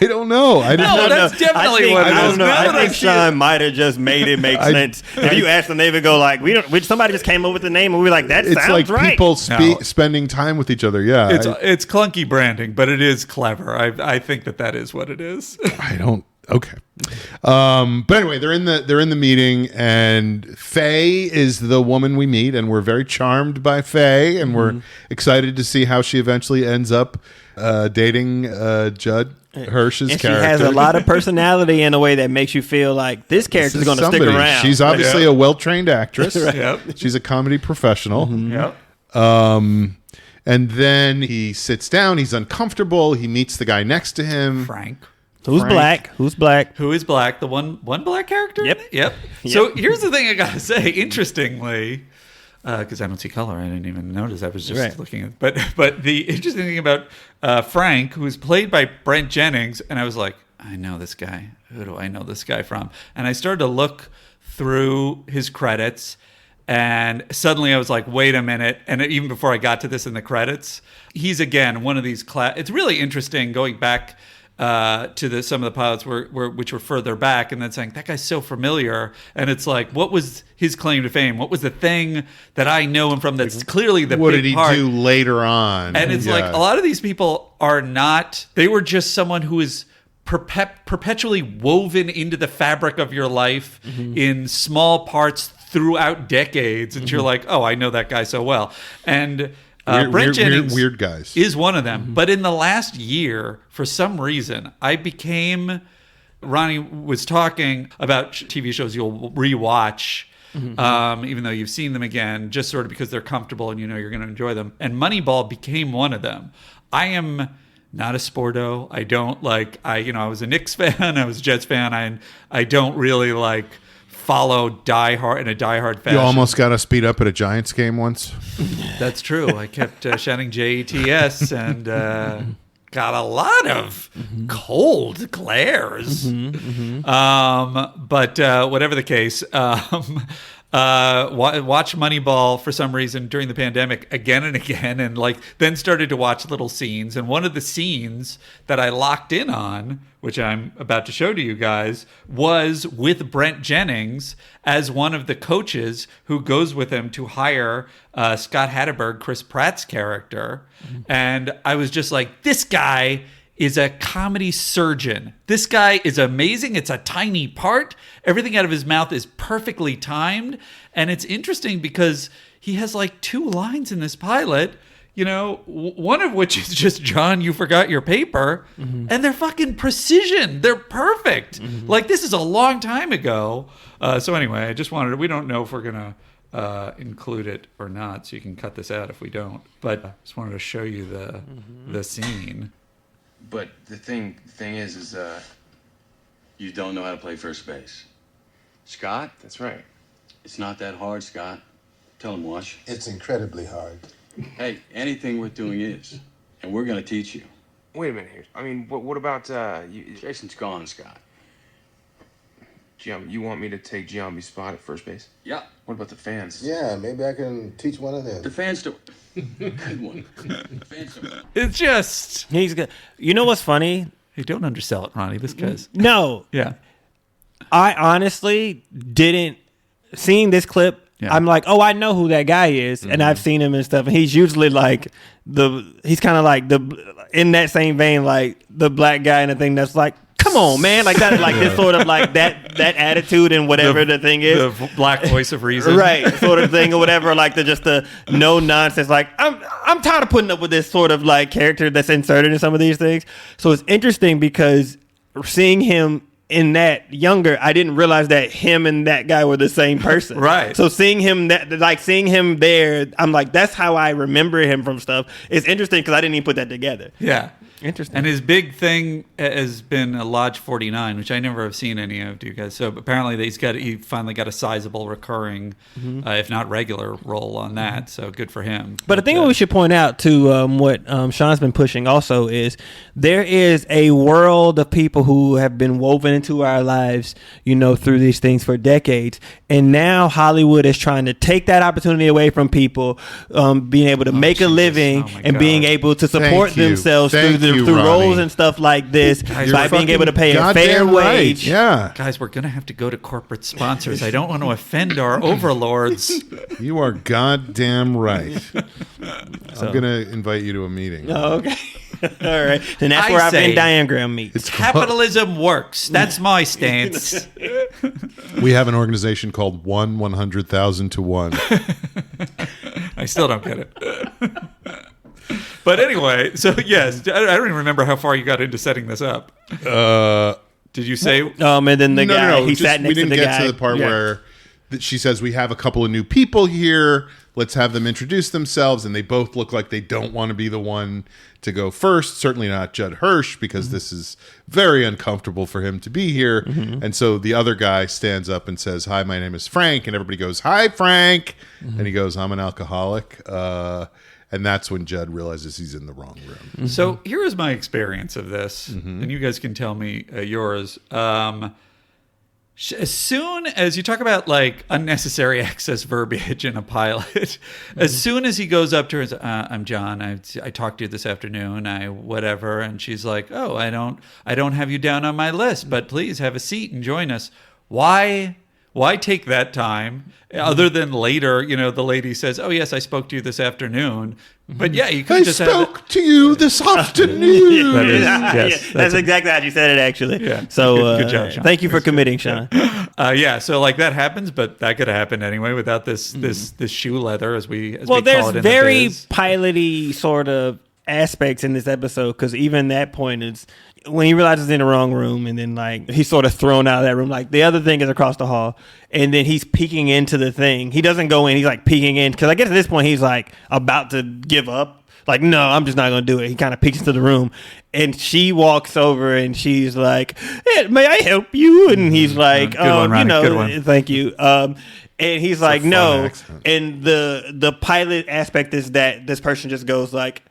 don't know. I didn't. No, that's definitely what it I is. don't know. Now I that I think see it- Sean might have just made it make sense. If you ask them, they would go like, somebody just came up with the name, and we were like, that It's sounds like right. people No. spending time with each other. Yeah, It's clunky branding, but it is clever. I think that is what it is. I don't. Okay. But anyway, they're in the meeting, and Faye is the woman we meet, and we're very charmed by Faye, and we're excited to see how she eventually ends up dating Judd Hirsch's And she character. has a lot of personality in a way that makes you feel like this character is going to stick Somebody. around. She's obviously Yeah. a well-trained actress. Yep. She's a comedy professional. Yep. And then he sits down. He's uncomfortable. He meets the guy next to him. Frank. Who's Frank. black? Who's black? Who is black? The one black character? Yep. Yep. So here's the thing I gotta say. Interestingly, because I don't see color. I didn't even notice. I was just Right. looking at. But the interesting thing about Frank, who was played by Brent Jennings, and I was like, I know this guy. Who do I know this guy from? And I started to look through his credits, and suddenly I was like, wait a minute. And even before I got to this in the credits, he's again one of these it's really interesting going back to some of the pilots which were further back, and then saying that guy's so familiar, and it's like, what was his claim to fame? What was the thing that I know him from that's clearly the What big did he part? do later on? And it's like a lot of these people are not. They were just someone who is perpetually woven into the fabric of your life in small parts throughout decades, and you're like, oh, I know that guy so well. And Brent Jennings weird guys is one of them. But in the last year, for some reason, I became. Ronnie was talking about TV shows you'll rewatch, even though you've seen them again, just sort of because they're comfortable and you know you're going to enjoy them. And Moneyball became one of them. I am not a sporto. I don't like. I was a Knicks fan. I was a Jets fan. I don't really like follow Die Hard in a Die Hard fashion. You almost got to speed up at a Giants game once. That's true. I kept shouting JETS and got a lot of cold glares. But whatever the case, watch Moneyball for some reason during the pandemic again and again, and then started to watch little scenes. And one of the scenes that I locked in on, which I'm about to show to you guys, was with Brent Jennings as one of the coaches who goes with him to hire Scott Hatterberg, Chris Pratt's character. And I was just like, this guy is a comedy surgeon. This guy is amazing. It's a tiny part. Everything out of his mouth is perfectly timed. And it's interesting because he has 2 lines in this pilot, one of which is just, John, you forgot your paper. And they're fucking precision. They're perfect. This is a long time ago. So anyway, I just wanted we don't know if we're going to include it or not, so you can cut this out if we don't. But I just wanted to show you the scene. But the thing is you don't know how to play first base. Scott? That's right. It's not that hard, Scott. Tell him, Wash. It's incredibly hard. Hey, anything worth doing is. And we're going to teach you. Wait a minute here. I mean, what about you? Jason's gone, Scott. You want me to take Giambi's spot at first base? Yeah. What about the fans? Yeah, maybe I can teach one of them. The fans do. Good one. The fans do. It's just... He's good. You know what's funny? Hey, don't undersell it, Ronnie. This guy's... No. Yeah. I honestly didn't... Seeing this clip, Yeah. I'm like, oh, I know who that guy is. And I've seen him and stuff. And he's usually he's kind of in that same vein, the black guy in the thing that's like, come on, man. This sort of that attitude and whatever the thing is. The black voice of reason. Right, sort of thing or whatever, the no nonsense. I'm tired of putting up with this sort of character that's inserted in some of these things. So it's interesting because seeing him in that younger, I didn't realize that him and that guy were the same person. Right. So seeing him seeing him there, I'm like, that's how I remember him from stuff. It's interesting because I didn't even put that together. Yeah. Interesting. And his big thing has been Lodge 49, which I never have seen any of you guys. So apparently he finally got a sizable recurring, if not regular, role on that. So good for him. But I think what we should point out to what Sean's been pushing also is there is a world of people who have been woven into our lives, through these things for decades. And now Hollywood is trying to take that opportunity away from people, being able to make a living and being able to support themselves through roles Ronnie. and stuff like this by being able to pay a Goddamn fair right. wage. Yeah. Guys, we're going to have to go to corporate sponsors. I don't want to offend our overlords. You are goddamn right. I'm going to invite you to a meeting. Oh, okay. All right. And that's where our say Venn diagram meets. Capitalism works. That's my stance. We have an organization called 100,000 to 1. I still don't get it. But anyway, so yes, I don't even remember how far you got into setting this up. Did you say? And then the guy, he sat next we didn't to the get guy. to the part where that she says, we have a couple of new people here. Let's have them introduce themselves. And they both look like they don't want to be the one to go first. Certainly not Judd Hirsch, because this is very uncomfortable for him to be here. And so the other guy stands up and says, hi, my name is Frank. And everybody goes, hi, Frank. And he goes, I'm an alcoholic. And that's when Judd realizes he's in the wrong room. So here is my experience of this, and you guys can tell me yours. As soon as you talk about like unnecessary excess verbiage in a pilot, as soon as he goes up to her and says, I'm John, I talked to you this afternoon, whatever, and she's like, oh, I don't have you down on my list, but please have a seat and join us. Why take that time? Other than later, the lady says, oh yes, I spoke to you this afternoon. But yeah, you could just spoke to you this afternoon. That's exactly how you said it, actually. Yeah. So good job, Sean. thank you for committing, Sean. So like that happens, but that could have happened anyway without this shoe leather as we Well, we there's call it in very the biz. pilot-y sort of aspects in this episode, because even that point is when he realizes he's in the wrong room, and then like he's sort of thrown out of that room. Like the other thing is across the hall, and then he's peeking into the thing. He doesn't go in. He's like peeking in, because I guess at this point he's like about to give up. Like, no, I'm just not going to do it. He kind of peeks into the room, and she walks over and she's like, hey, may I help you? And he's like, Good one, Ronnie. Good one. thank you. And he's like, fun no. accent. And the pilot aspect is that this person just goes like,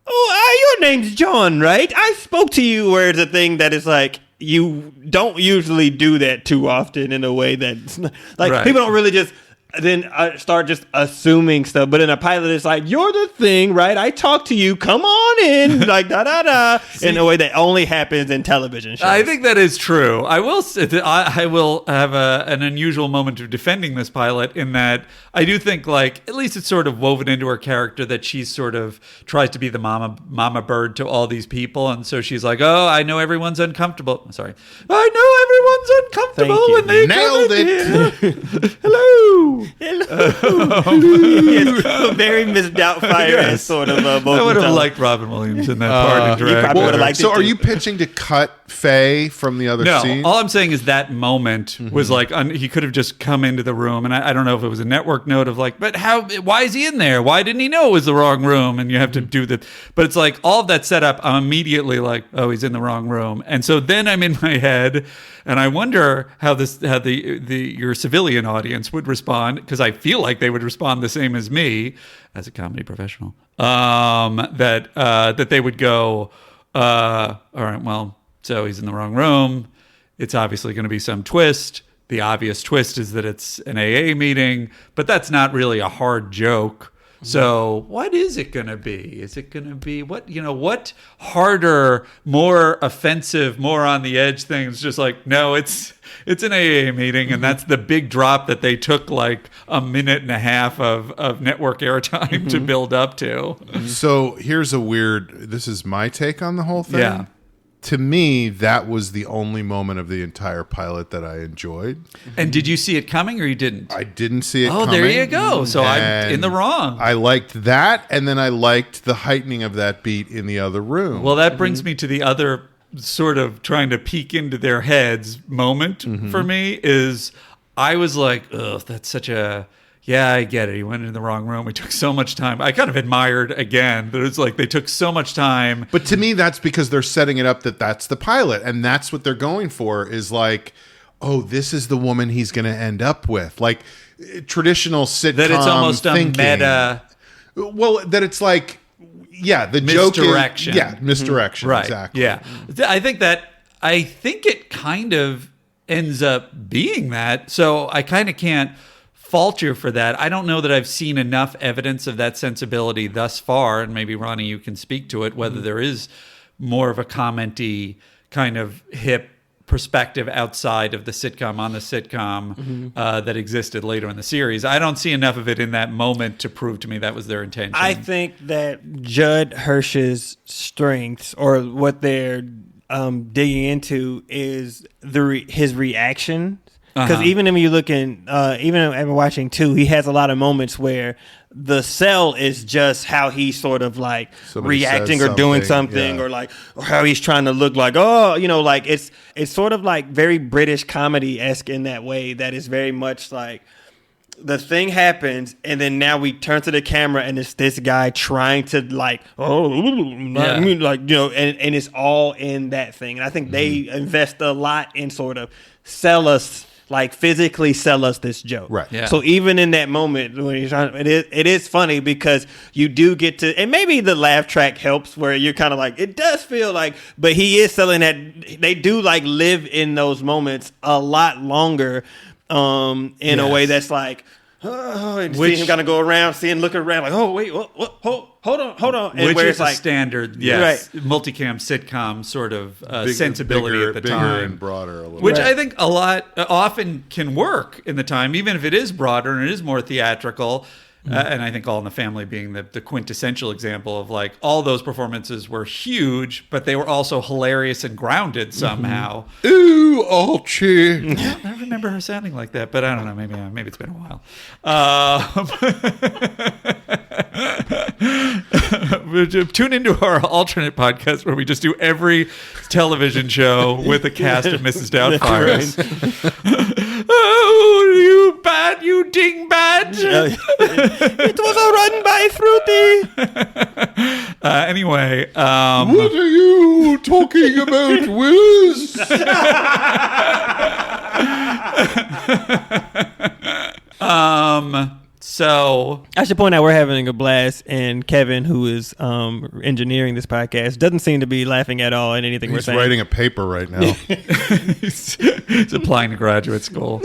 oh, your name's John, right? I spoke to you. Where it's a thing that is like, you don't usually do that too often in a way that's like, Right. people don't really just then start just assuming stuff. But in a pilot, it's like, you're the thing, right? I talked to you. Come on in. Like, da-da-da. In a way that only happens in television shows. I think that is true. I will say that I will have an unusual moment of defending this pilot in that I do think, like, at least it's sort of woven into her character that she sort of tries to be the mama bird to all these people. And so she's like, oh, I know everyone's uncomfortable. Sorry. I know everyone's uncomfortable when they Nailed come in it. here. Hello. Yes, very Miss Doubtfire Yes. sort of I would have liked Robin Williams in that part in you drag. probably would have liked So it are too. you pitching to cut Faye from the other No, scene? all I'm saying is that moment was like he could have just come into the room, and I don't know if it was a network note of like, but why is he in there? Why didn't he know it was the wrong room? And you have to do that. But it's like all of that setup, I'm immediately like, oh, he's in the wrong room. And so then I'm in my head, and I wonder how your civilian audience would respond, because I feel like they would respond the same as me as a comedy professional. That they would go, all right, well, so he's in the wrong room. It's obviously going to be some twist. The obvious twist is that it's an AA meeting, but that's not really a hard joke. So what is it going to be? Is it going to be what harder, more offensive, more on the edge things? Just like, no, it's an AA meeting, and that's the big drop that they took like a minute and a half of network airtime to build up to. So here's this is my take on the whole thing. Yeah. To me, that was the only moment of the entire pilot that I enjoyed. And did you see it coming, or you didn't? I didn't see it Oh, coming. there you go. So I'm in the wrong. I liked that, and then I liked the heightening of that beat in the other room. Well, that brings me to the other sort of trying to peek into their heads moment for me is I was like, ugh, that's such a... Yeah, I get it. He went into the wrong room. We took so much time. I kind of admired, again, that it's like they took so much time. But to me, that's because they're setting it up that that's the pilot, and that's what they're going for is like, oh, this is the woman he's going to end up with. Like traditional sitcom That it's almost thinking. a meta... Well, that it's like, yeah, the joke is... Misdirection. Yeah, misdirection, Right. exactly. Yeah. I think it kind of ends up being that. So I kind of can't fault you for that. I don't know that I've seen enough evidence of that sensibility thus far, and maybe Ronnie, you can speak to it, whether there is more of a commenty kind of hip perspective outside of the sitcom on the sitcom that existed later in the series. I don't see enough of it in that moment to prove to me that was their intention. I think that Judd Hirsch's strengths, or what they're digging into, is his reaction. Because even when you look in, even when watching 2, he has a lot of moments where the cell is just how he's sort of like Somebody reacting says or doing something, something, yeah. or like or how he's trying to look like, oh, like it's sort of like very British comedy-esque in that way. That is very much like the thing happens, and then now we turn to the camera, and it's this guy trying to like, and it's all in that thing. And I think they invest a lot in sort of sell us. Like physically sell us this joke, Right. Yeah. So even in that moment when you're trying, it is funny because you do get to, and maybe the laugh track helps where you're kind of like, it does feel like, but he is selling that they do like live in those moments a lot longer, in a way that's like, and see him kind of go around, look around like, oh wait, hold on, and Which where is it's a like standard, multicam sitcom sort of sensibility bigger, at the bigger time. and broader a little Which bit. I think a lot often can work in the time, even if it is broader and it is more theatrical. And I think All in the Family being the quintessential example of like all those performances were huge, but they were also hilarious and grounded somehow. Ooh, Archie. I remember her sounding like that, but I don't know. Maybe it's been a while. Tune into our alternate podcast where we just do every television show with a cast of Mrs. Doubtfire's. Oh, you bad, you dingbat. it was a run by Fruity. Anyway, What are you talking about, Willis? So I should point out we're having a blast, and Kevin, who is engineering this podcast, doesn't seem to be laughing at all at anything we're He's saying. writing a paper right now. he's applying to graduate school.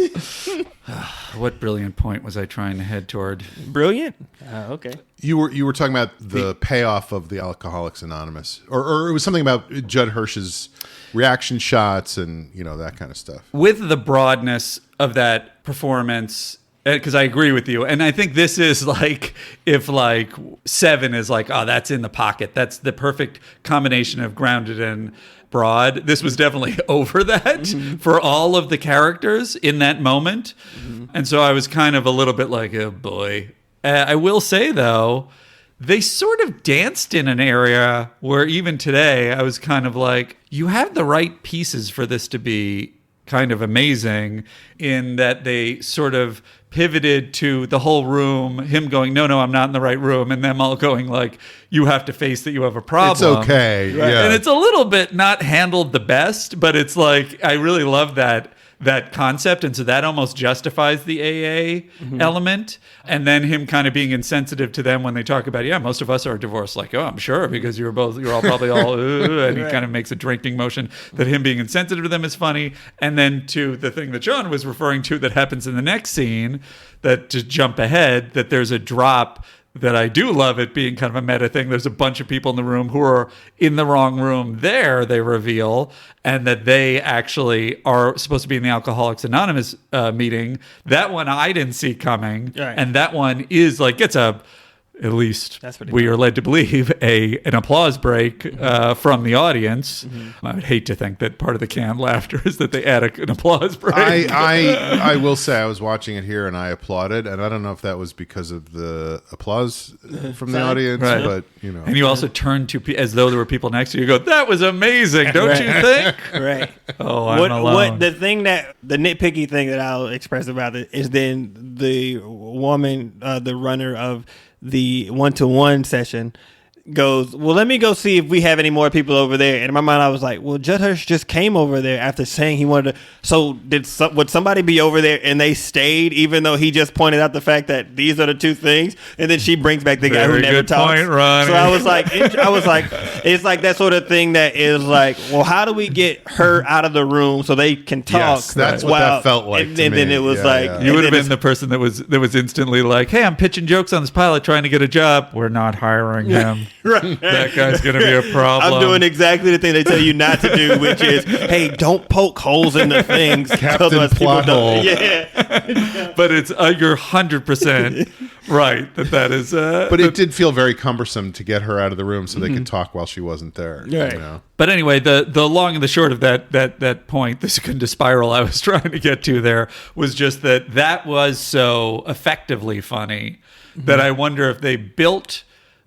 What brilliant point was I trying to head toward? Brilliant. Okay. You were talking about the payoff of the Alcoholics Anonymous, or it was something about Judd Hirsch's reaction shots and that kind of stuff. With the broadness of that performance, because I agree with you, and I think this is like if like 7 is like, oh, that's in the pocket. That's the perfect combination of grounded and broad. This was definitely over that for all of the characters in that moment, and so I was kind of a little bit like, oh boy. I will say though, they sort of danced in an area where even today I was kind of like, you have the right pieces for this to be kind of amazing, in that they sort of pivoted to the whole room, him going, no, I'm not in the right room, and them all going like, you have to face that you have a problem. It's okay. Right. Yeah. And it's a little bit not handled the best, but it's like, I really love that concept, and so that almost justifies the AA element. And then him kind of being insensitive to them when they talk about, yeah, most of us are divorced, like, oh, I'm sure, because you're all probably all and he kind of makes a drinking motion. That him being insensitive to them is funny. And then to the thing that John was referring to that happens in the next scene, that to jump ahead, that there's a drop that I do love it being kind of a meta thing. There's a bunch of people in the room who are in the wrong room there, they reveal, and that they actually are supposed to be in the Alcoholics Anonymous meeting. That one I didn't see coming. Right. And that one is like, gets at least That's pretty we cool. are led to believe, an applause break from the audience. I would hate to think that part of the canned laughter is that they add an applause break. I will say I was watching it here and I applauded, and I don't know if that was because of the applause from the audience, Right. but And you also turn to as though there were people next to you. You go, that was amazing, don't you think? Right. Oh, I'm alone. What the nitpicky thing that I'll express about it is then the woman, the runner of the 1-to-1 session, goes, well, let me go see if we have any more people over there. And in my mind, I was like, well, Judd Hirsch just came over there after saying he wanted to. So would somebody be over there and they stayed, even though he just pointed out the fact that these are the two things? And then she brings back the guy who Very never good talks. point, Ronnie. So I was like, it's like that sort of thing that is like, well, how do we get her out of the room so they can talk? Yes, that's what that felt like And, to and then me. it was Yeah, like, yeah. You would have and then been the person that was instantly like, hey, I'm pitching jokes on this pilot trying to get a job. We're not hiring him. That guy's going to be a problem. I'm doing exactly the thing they tell you not to do, which is, hey, don't poke holes in the things. Captain otherwise people Plot don't- Hole. Yeah. But it's you're 100% Right. That is. But it did feel very cumbersome to get her out of the room so they could talk while she wasn't there. Right. You know? But anyway, the long and the short of that point, this kind of spiral I was trying to get to there, was just that was so effectively funny that I wonder if they built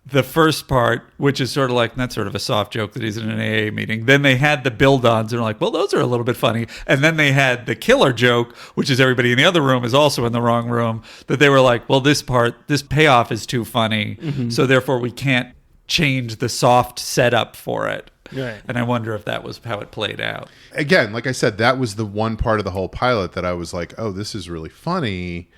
the first part, which is sort of like, that's sort of a soft joke that he's in an AA meeting. Then they had the build-ons, and they're like, well, those are a little bit funny. And then they had the killer joke, which is everybody in the other room is also in the wrong room, that they were like, well, this payoff is too funny, so therefore we can't change the soft setup for it. Right. And I wonder if that was how it played out. Again, like I said, that was the one part of the whole pilot that I was like, oh, this is really funny.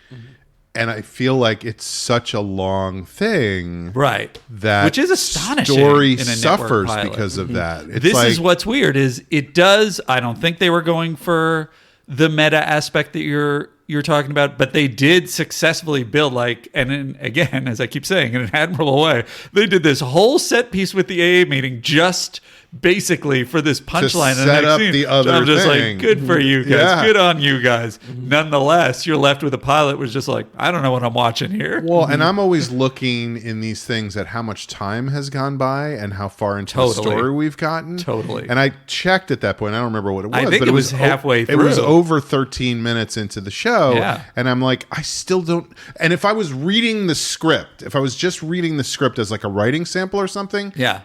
And I feel like it's such a long thing, Right. that which is astonishing story in a network suffers pilot. because of that. It's This like, is what's weird is it does. I don't think they were going for the meta aspect that you're talking about, but they did successfully build again, as I keep saying, in an admirable way, they did this whole set piece with the AA meeting just basically for this punchline. set up the other I'm just thing. like, good for you guys. Yeah. Good on you guys. Nonetheless, you're left with a pilot was just like, I don't know what I'm watching here. well, and I'm always looking in these things at how much time has gone by and how far into the Totally. story we've gotten. Totally. And I checked at that point. I don't remember what it was. I think but it was halfway It was through. over 13 minutes into the show. Yeah. And I'm like, I still don't. And if I was reading the script, if I was just reading the script as like a writing sample or something, Yeah.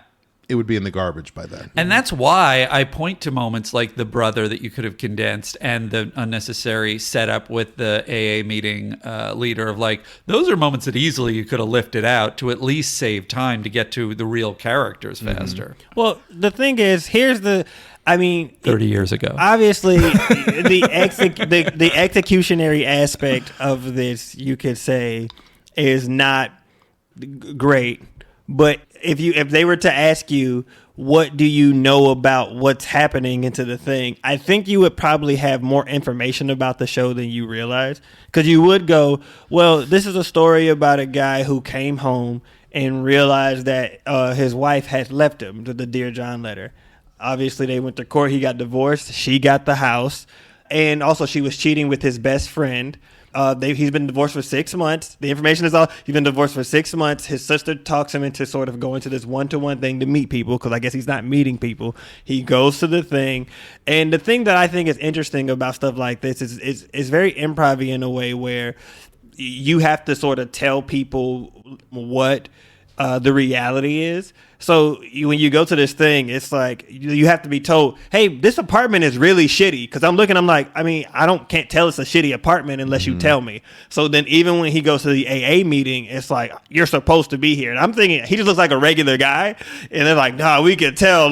it would be in the garbage by then. And that's why I point to moments like the brother that you could have condensed and the unnecessary setup with the AA meeting leader of like, those are moments that easily you could have lifted out to at least save time to get to the real characters faster. Well, the thing is, 30 years ago. obviously the executionary aspect of this, you could say, is not great. But if they were to ask you, what do you know about what's happening into the thing, I think you would probably have more information about the show than you realize. Because you would go, well, this is a story about a guy who came home and realized that his wife had left him, the Dear John letter. Obviously, they went to court. He got divorced. She got the house. And also, she was cheating with his best friend. He's been divorced for 6 months. The information is all, he's been divorced for 6 months. His sister talks him into sort of going to this one-to-one thing to meet people, because I guess he's not meeting people. He goes to the thing. And the thing that I think is interesting about stuff like this is very improv-y in a way where you have to sort of tell people what the reality is. So when you go to this thing, it's like you have to be told, hey, this apartment is really shitty. Because I'm like, can't tell it's a shitty apartment unless you tell me. So then even when he goes to the AA meeting, it's like, you're supposed to be here. And I'm thinking, he just looks like a regular guy. And they're like, nah, we could tell,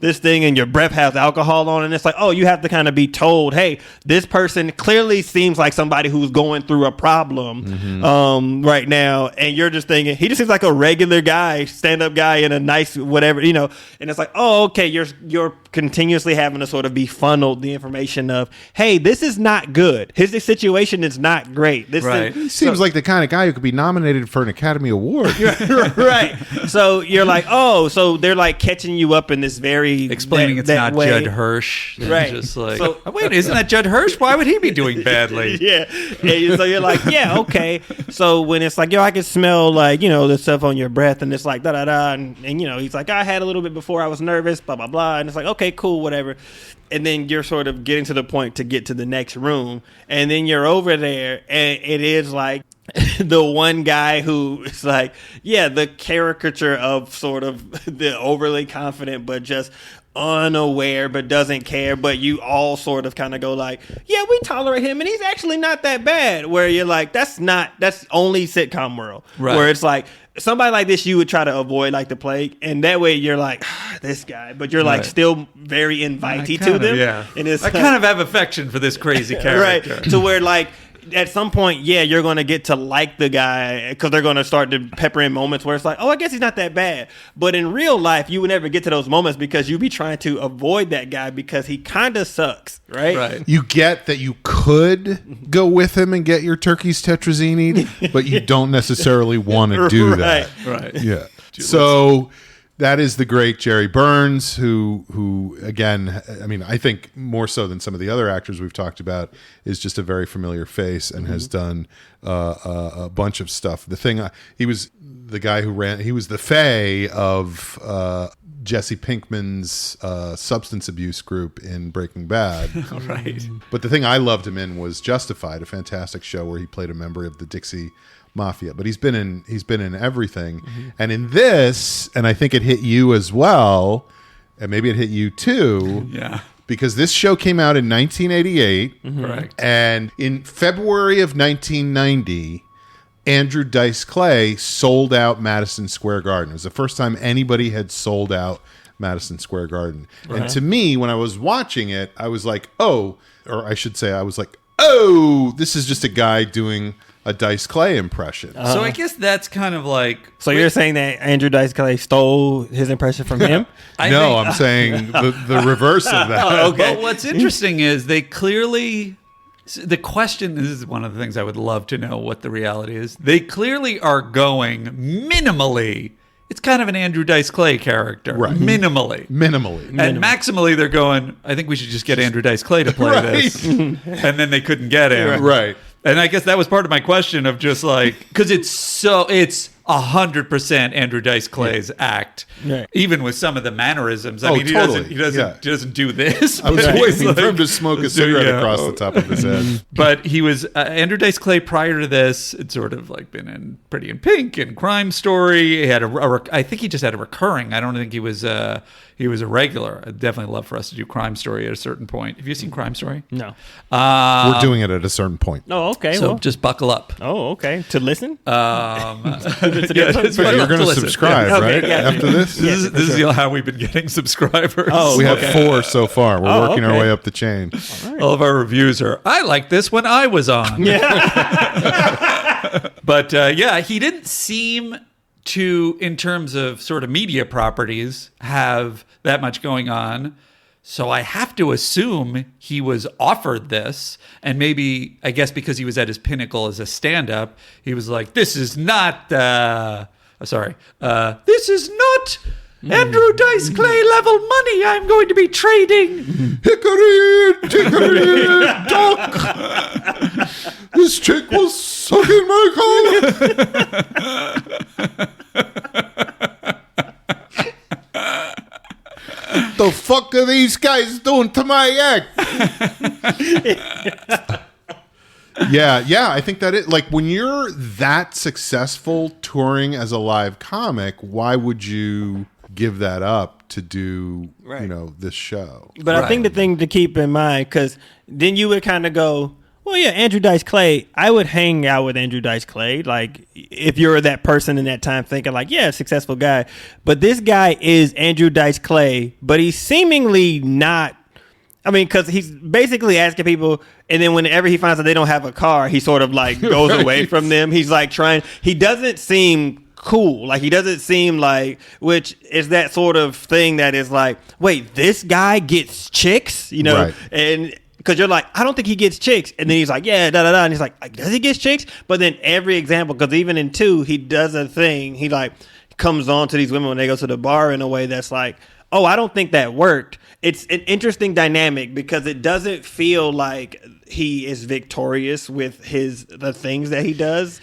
this thing in your breath has alcohol on it. And it's like, oh, you have to kind of be told, hey, this person clearly seems like somebody who's going through a problem right now. And you're just thinking, he just seems like a regular guy, stand-up guy in a nice whatever, and it's like, oh, okay, you're continuously having to sort of be funneled the information of, hey, this is not good. His situation is not great. He seems like the kind of guy who could be nominated for an Academy Award. Right. So you're like, oh, so they're like catching you up in this very Explaining it's not way. Judd Hirsch. Right. Just like, So- wait, isn't that Judd Hirsch? Why would he be doing badly? Yeah. And so you're like, yeah, okay. So when it's like, yo, I can smell the stuff on your breath, and it's like da da da, and he's like, I had a little bit before, I was nervous, blah blah blah, and it's like, okay, cool, whatever. And then you're sort of getting to the point to get to the next room, and then you're over there, and it is like the one guy who is like, yeah, the caricature of sort of the overly confident but just unaware but doesn't care, but you all sort of kind of go like, yeah, we tolerate him and he's actually not that bad, where you're like, that's only sitcom world, right, where it's like somebody like this you would try to avoid like the plague, and that way you're like, this guy, but you're like still very invitey to them. Yeah, and it's I kind of have affection for this crazy character. Right, to where like at some point, yeah, you're going to get to like the guy because they're going to start to pepper in moments where it's like, oh, I guess he's not that bad. But in real life, you would never get to those moments because you'd be trying to avoid that guy because he kind of sucks, right? Right. You get that you could go with him and get your turkeys tetrazzini, but you don't necessarily want to do that. Right. Yeah. So That is the great Jerry Burns, who again, I mean, I think more so than some of the other actors we've talked about, is just a very familiar face and has done a bunch of stuff. He was the guy he was the Faye of Jesse Pinkman's substance abuse group in Breaking Bad. Right. But the thing I loved him in was Justified, a fantastic show where he played a member of the Dixie Mafia. But he's been in everything. And in this, and I think it hit you as well, and maybe it hit you too. Yeah. Because this show came out in 1988. Correct. And in February of 1990, Andrew Dice Clay sold out Madison Square Garden. It was the first time anybody had sold out Madison Square Garden. Right. And to me, when I was watching it, I was like, oh, or I should say, I was like, oh, this is just a guy doing a Dice Clay impression. So I guess that's kind of like... So you're saying that Andrew Dice Clay stole his impression from him? I'm saying the reverse of that. Oh, okay. But what's interesting is they clearly... The question, this is one of the things I would love to know what the reality is. They clearly are going minimally. It's kind of an Andrew Dice Clay character. Right. Minimally. And maximally, they're going, I think we should just get Andrew Dice Clay to play this. And then they couldn't get him. Right. And I guess that was part of my question of just like, because it's 100% Andrew Dice Clay's act, even with some of the mannerisms. I mean, he totally. doesn't do this. I was waiting for him to smoke a cigarette across the top of his head. But he was Andrew Dice Clay prior to this. Had sort of like been in Pretty in Pink and Crime Story. He had I think he just had a recurring. I don't think he was a regular. I'd definitely love for us to do Crime Story at a certain point. Have you seen Crime Story? No. We're doing it at a certain point. Oh, okay. So just buckle up. Oh, okay. To listen? But you're going to subscribe, right? Yeah. After this? This is how we've been getting subscribers. Oh, we have 4 so far. We're working our way up the chain. All of our reviews are, I liked this when I was on. Yeah. But he didn't seem to, in terms of sort of media properties, have that much going on. So I have to assume he was offered this, and maybe, I guess because he was at his pinnacle as a stand-up, he was like, this is not, this is not Andrew Dice Clay level money I'm going to be trading. Hickory dickory dock. This chick was sucking my cock. The fuck are these guys doing to my egg? Yeah, I think that like when you're that successful touring as a live comic, why would you give that up to do this show? But I think the thing to keep in mind, because then you would kind of go, well, yeah, Andrew Dice Clay, I would hang out with Andrew Dice Clay. Like, if you're that person in that time thinking, like, yeah, successful guy. But this guy is Andrew Dice Clay, but he's seemingly not. I mean, because he's basically asking people, and then whenever he finds out they don't have a car, he sort of, like, goes away from them. He's, like, he doesn't seem cool. Like, he doesn't seem like, which is that sort of thing that is like, wait, this guy gets chicks? Right. And... because you're like, I don't think he gets chicks. And then he's like, yeah, da-da-da. And he's like, does he get chicks? But then every example, because even in 2, he does a thing. He like comes on to these women when they go to the bar in a way that's like, oh, I don't think that worked. It's an interesting dynamic because it doesn't feel like he is victorious with the things that he does.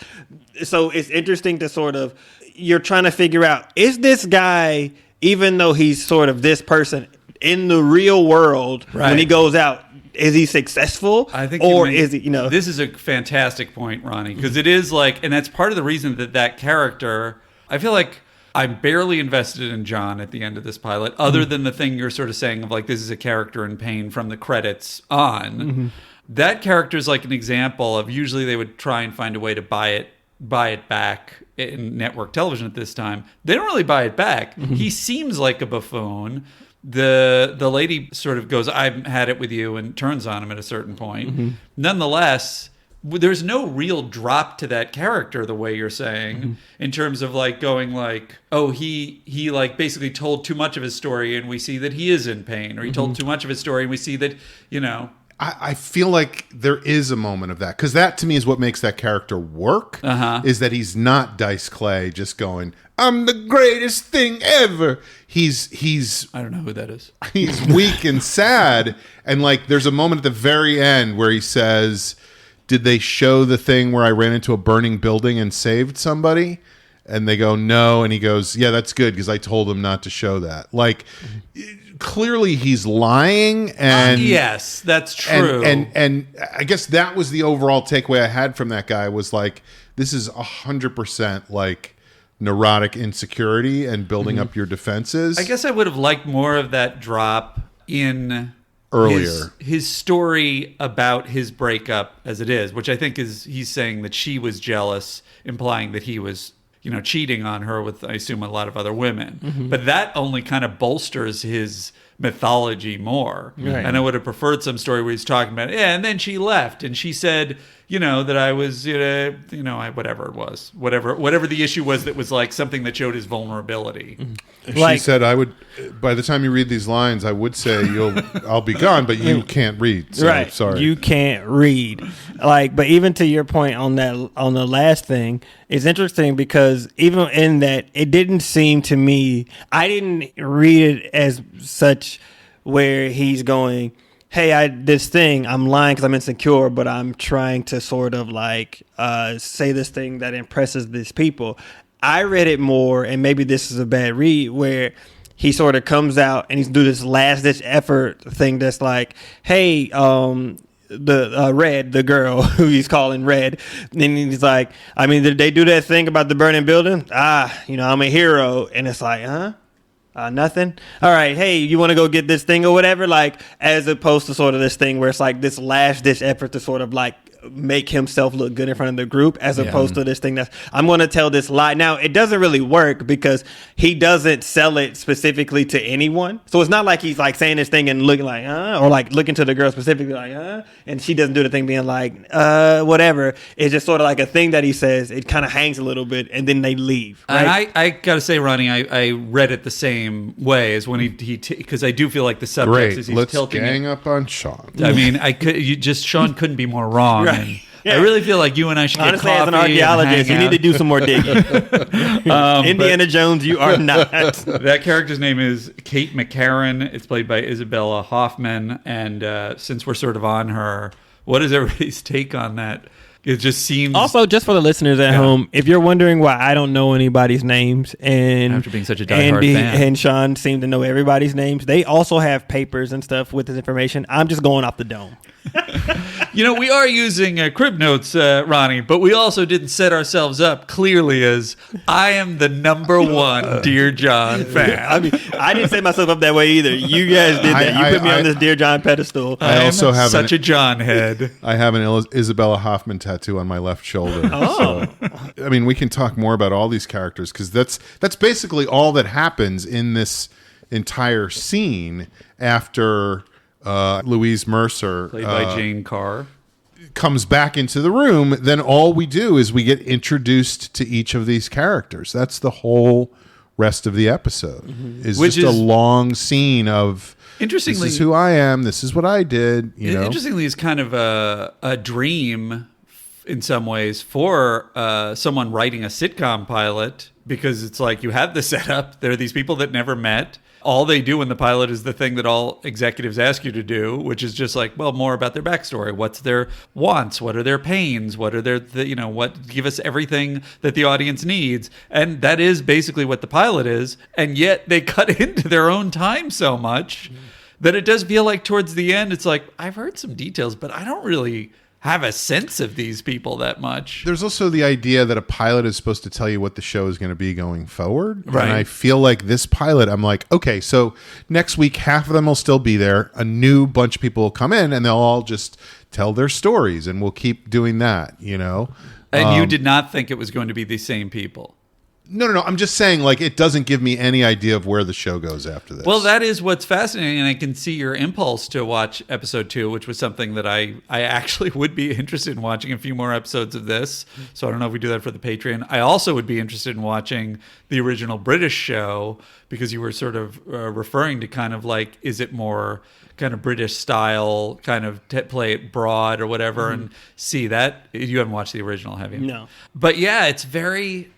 So it's interesting to sort of, you're trying to figure out, is this guy, even though he's sort of this person in the real world, when he goes out, is he successful? I think, is he? This is a fantastic point, Ronnie, because it is like, and that's part of the reason that character. I feel like I'm barely invested in John at the end of this pilot, other than the thing you're sort of saying of like, this is a character in pain from the credits on. Mm-hmm. That character is like an example of usually they would try and find a way to buy it back in network television at this time. They don't really buy it back. Mm-hmm. He seems like a buffoon. The lady sort of goes, I've had it with you, and turns on him at a certain point. Mm-hmm. Nonetheless, there's no real drop to that character the way you're saying, in terms of like going like, oh, he like basically told too much of his story and we see that he is in pain, or he told too much of his story and we see that, I feel like there is a moment of that, because that to me is what makes that character work. Is that he's not Dice Clay just going, "I'm the greatest thing ever." He's I don't know who that is. he's weak and sad, and like there's a moment at the very end where he says, "Did they show the thing where I ran into a burning building and saved somebody?" And they go, "No," and he goes, "Yeah, that's good because I told him not to show that." Like, clearly he's lying, and yes, that's true. And I guess that was the overall takeaway I had from that guy, was like, this is 100% like neurotic insecurity and building up your defenses. I guess I would have liked more of that drop in Earlier. his story about his breakup as it is, which I think is he's saying that she was jealous, implying that he was, you know, cheating on her with, I assume, a lot of other women. But that only kind of bolsters his mythology more. Right. And I would have preferred some story where he's talking about, yeah, and then she left and she said, you know, that I was, whatever it was, whatever the issue was, that was like something that showed his vulnerability. She said, "I would. By the time you read these lines, I would say I'll be gone, but you can't read. So, Right. sorry, You can't read. Like, but even to your point on the last thing, it's interesting because even in that, it didn't seem to me, I didn't read it as such where he's going, hey, I this thing, I'm lying because I'm insecure, but I'm trying to sort of like say this thing that impresses these people. I read it more, and maybe this is a bad read, where he sort of comes out and he's do this last ditch effort thing that's like, hey, the Red, the girl who he's calling Red, and he's like, I mean, did they do that thing about the burning building? I'm a hero. And it's like, nothing. All right. Hey, you want to go get this thing or whatever? Like, as opposed to sort of this thing where it's like this last ditch effort to sort of like make himself look good in front of the group, as opposed to this thing that's, I'm going to tell this lie. Now, it doesn't really work because he doesn't sell it specifically to anyone. So it's not like he's like saying this thing and looking like, or like looking to the girl specifically like, and she doesn't do the thing being like, whatever. It's just sort of like a thing that he says. It kind of hangs a little bit and then they leave. Right? And I got to say, Ronnie, I read it the same way as when he because I do feel like the subtext great. is he's Let's tilting gang it. up on Sean. I mean, Sean couldn't be more wrong. Right. And Yeah. I really feel like you and I should Honestly, get coffee as an and archaeologist, hang you need out. to do some more digging. Indiana Jones, you are not. That character's name is Kate McCarran. It's played by Isabella Hoffman. And since we're sort of on her, what is everybody's take on that? It just seems... Also, just for the listeners at home, if you're wondering why I don't know anybody's names, and After being such a diehard Andy fan. and Sean seem to know everybody's names, they also have papers and stuff with this information. I'm just going off the dome. we are using crib notes, Ronnie, but we also didn't set ourselves up clearly as I am the number one Dear John fan. I mean, I didn't set myself up that way either. You guys did that. You put me on this Dear John pedestal. I also have such a John head. I have an Isabella Hoffman tattoo on my left shoulder. So, I mean, we can talk more about all these characters because that's basically all that happens in this entire scene after Louise Mercer, Played by Jane Carr. comes back into the room. Then all we do is we get introduced to each of these characters. That's the whole rest of the episode. Which is a long scene of, interestingly, this is who I am. This is what I did. Interestingly, it's kind of a dream in some ways for someone writing a sitcom pilot, because it's like you have the setup. There are these people that never met. All they do in the pilot is the thing that all executives ask you to do, which is just like, well, more about their backstory. What's their wants? What are their pains? What are their, give us everything that the audience needs. And that is basically what the pilot is. And yet they cut into their own time so much that it does feel like towards the end, it's like, I've heard some details, but I don't really have a sense of these people that much. There's also the idea that a pilot is supposed to tell you what the show is going to be going forward. Right. And I feel like this pilot, I'm like, okay, so next week, half of them will still be there. A new bunch of people will come in and they'll all just tell their stories and we'll keep doing that, And you did not think it was going to be the same people. No. I'm just saying, like, it doesn't give me any idea of where the show goes after this. Well, that is what's fascinating, and I can see your impulse to watch episode 2, which was something that I actually would be interested in watching a few more episodes of this. So I don't know if we do that for the Patreon. I also would be interested in watching the original British show, because you were sort of referring to kind of like, is it more kind of British style, kind of play it broad or whatever, and see that. You haven't watched the original, have you? No. But yeah, it's very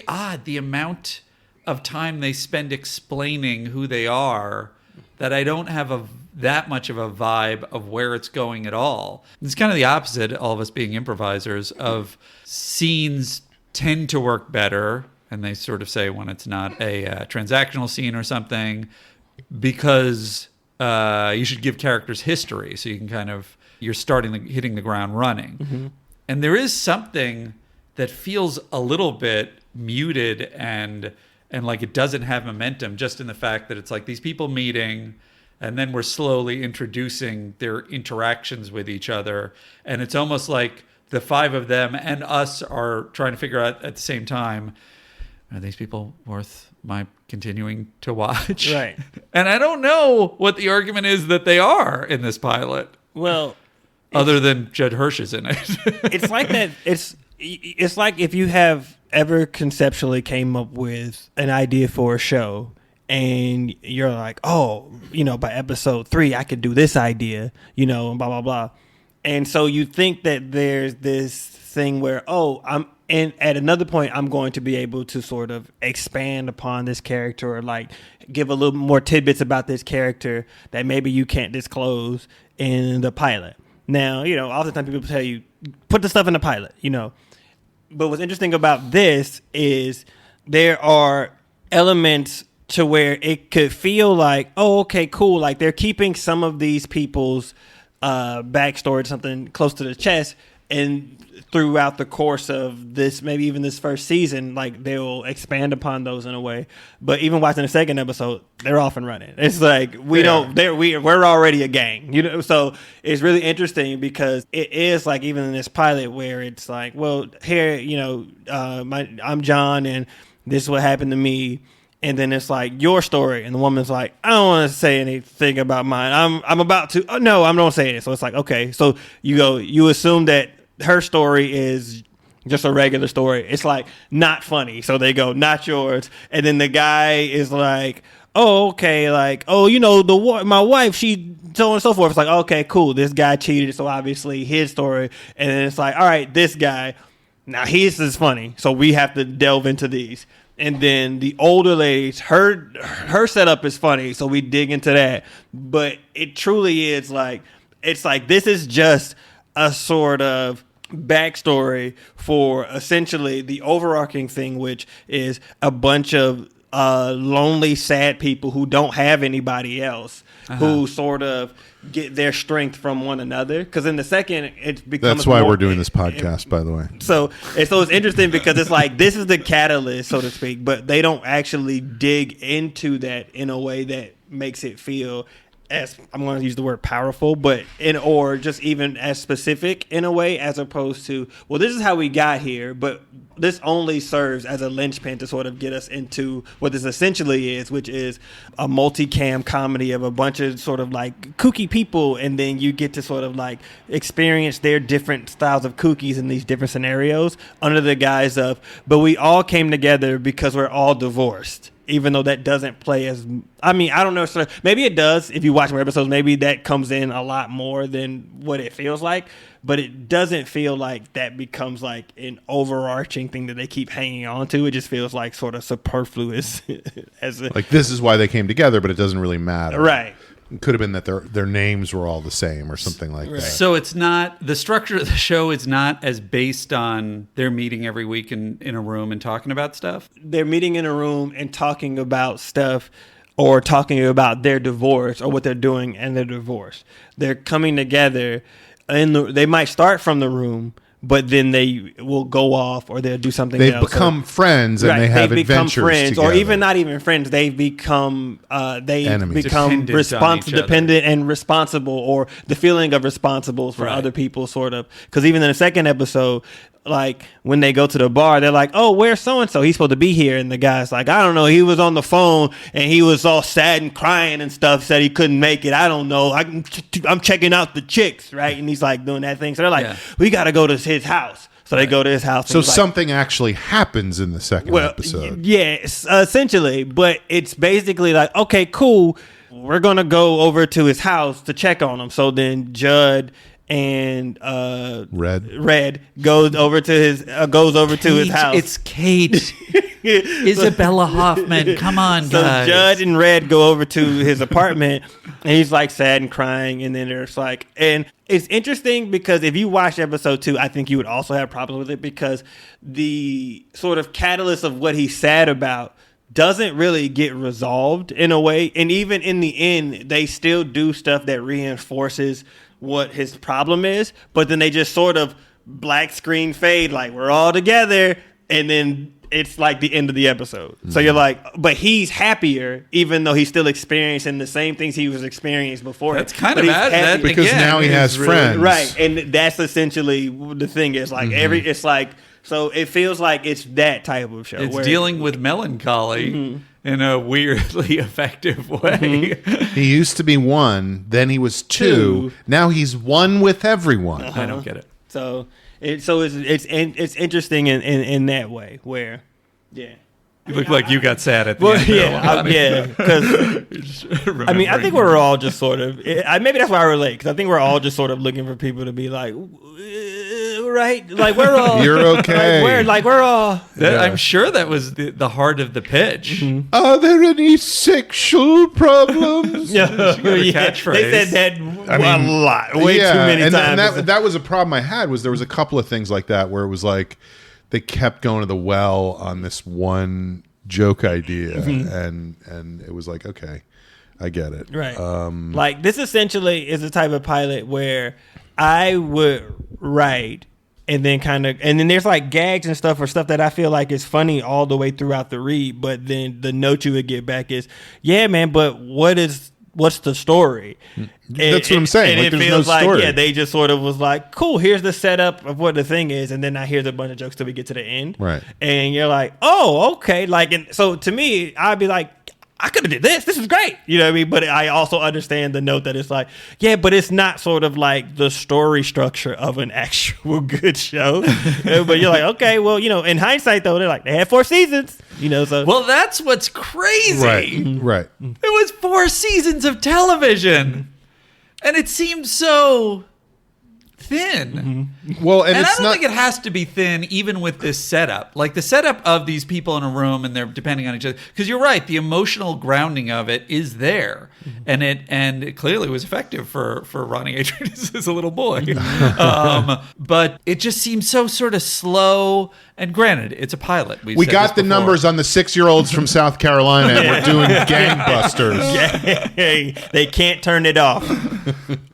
odd, the amount of time they spend explaining who they are, that I don't have that much of a vibe of where it's going at all. It's kind of the opposite, all of us being improvisers, of scenes tend to work better, and they sort of say when it's not a transactional scene or something, because you should give characters history, so you can kind of, you're hitting the ground running. Mm-hmm. And there is something that feels a little bit muted and like it doesn't have momentum, just in the fact that it's like these people meeting, and then we're slowly introducing their interactions with each other, and it's almost like the 5 of them and us are trying to figure out at the same time, are these people worth my continuing to watch? Right. And I don't know what the argument is that they are in this pilot, Well, other than Judd Hirsch is in it. it's like that. It's like if you have ever conceptually came up with an idea for a show, and you're like, oh, by episode 3, I could do this idea, and blah, blah, blah. And so you think that there's this thing where, and at another point, I'm going to be able to sort of expand upon this character, or like give a little more tidbits about this character that maybe you can't disclose in the pilot. Now, oftentimes people tell you, put the stuff in the pilot, But what's interesting about this is there are elements to where it could feel like, oh, okay, cool. Like they're keeping some of these people's backstory, something close to the chest, and throughout the course of this, maybe even this first season, like they'll expand upon those in a way. But even watching the second episode, they're off and running. It's like we're already a gang, So it's really interesting because it is like, even in this pilot where it's like, well, here, I'm John, and this is what happened to me. And then it's like your story, and the woman's like, I don't want to say anything about mine. I'm about to. Oh, no, I'm not saying it. So it's like, okay. So you assume that her story is just a regular story. It's like not funny. So they go, not yours. And then the guy is like, oh, okay, like, oh, my wife, she so on and so forth. It's like, okay, cool. This guy cheated, so obviously his story. And then it's like, all right, this guy, now his is funny, so we have to delve into these. And then the older ladies, her setup is funny, so we dig into that. But it truly is like, it's like this is just a sort of backstory for essentially the overarching thing, which is a bunch of lonely, sad people who don't have anybody else, who sort of get their strength from one another. Because in the second, it becomes that's why we're doing this podcast, by the way. So it's interesting because it's like this is the catalyst, so to speak, but they don't actually dig into that in a way that makes it feel as, I'm going to use the word powerful, but or just even as specific in a way, as opposed to, well, this is how we got here, but this only serves as a linchpin to sort of get us into what this essentially is, which is a multicam comedy of a bunch of sort of like kooky people, and then you get to sort of like experience their different styles of kookies in these different scenarios under the guise of, but we all came together because we're all divorced. Even though that doesn't play as, I don't know, so maybe it does if you watch more episodes, maybe that comes in a lot more than what it feels like, but it doesn't feel like that becomes like an overarching thing that they keep hanging on to. It just feels like sort of superfluous. Like this is why they came together, but it doesn't really matter. Right. It could have been that their names were all the same or something like that. So it's not, the structure of the show is not as based on their meeting every week in a room and talking about stuff. They're meeting in a room and talking about stuff, or talking about their divorce or what they're doing and their divorce. They're coming together, and they might start from the room, but then they will go off, or they'll do something else. They've become friends, and right, they have become adventures friends, together. or even not even friends. They become Enemies. become Dependent dependent and responsible, or the feeling of responsible for Right. other people, sort of. Because even in the second episode, like when they go to the bar, they're like, "Oh, where's so and so? He's supposed to be here." And the guy's like, "I don't know. He was on the phone and he was all sad and crying and stuff. Said he couldn't make it. I don't know. I'm checking out the chicks, right?" And he's like doing that thing. So they're like, "We got to go to his house." So they go to his house. So and something actually happens in the second episode. Yeah, essentially. But it's basically like, okay, cool. We're going to go over to his house to check on him. So then Judd and Red goes over to his house. It's Kate. Isabella Hoffman. Come on, so guys. Judd and Red go over to his apartment, and he's like sad and crying. And then there's like, and it's interesting because if you watch episode 2, I think you would also have problems with it because the sort of catalyst of what he's sad about doesn't really get resolved in a way. And even in the end, they still do stuff that reinforces what his problem is, but then they just sort of black screen fade, like we're all together, and then it's like the end of the episode. So you're like, but he's happier, even though he's still experiencing the same things he was experiencing before. That's kind of bad. Because now he has friends. Right, and that's essentially the thing is like it's like, so it feels like it's that type of show. It's dealing with melancholy in a weirdly effective way. He used to be 1, then he was 2. Now he's 1 with everyone. I don't get it. So it's interesting in that way where, yeah. You look like you got sad at the end. Yeah, because I mean, I think we're all just sort of, maybe that's why I relate, because I think we're all just sort of looking for people to be like, right, like we're all, you're okay, we're all. I'm sure that was the heart of the pitch. Are there any sexual problems? Catchphrase. They said that a lot, way too many times. And that was a problem I had. Was there was a couple of things like that where it was like they kept going to the well on this one joke idea, and it was like, okay, I get it. Right. Like this essentially is a type of pilot where I would write and then there's like gags and stuff or stuff that I feel like is funny all the way throughout the read, but then the note you would get back is, yeah, man, but what's the story? That's what I'm saying. And like, it there's feels no like, story. yeah, they just sort of was like, cool, here's the setup of what the thing is, and then I hear the bunch of jokes till we get to the end. Right. And you're like, oh, okay. Like, and so to me, I'd be like, I could have did this. This is great. You know what I mean? But I also understand the note that it's like, yeah, but it's not sort of like the story structure of an actual good show. But you're like, okay, well, you know, in hindsight though, they're like, they had 4 seasons, you know, so. Well, that's what's crazy. Right. It was 4 seasons of television. And it seemed so thin. Well, and I it's don't not. think it has to be thin, even with this setup. Like the setup of these people in a room and they're depending on each other. Because you're right, the emotional grounding of it is there, and it clearly was effective for Ronnie Adrian as a little boy. But it just seems so sort of slow. And granted, it's a pilot. We got the numbers on the 6-year-olds from South Carolina, and we're doing gangbusters. They can't turn it off.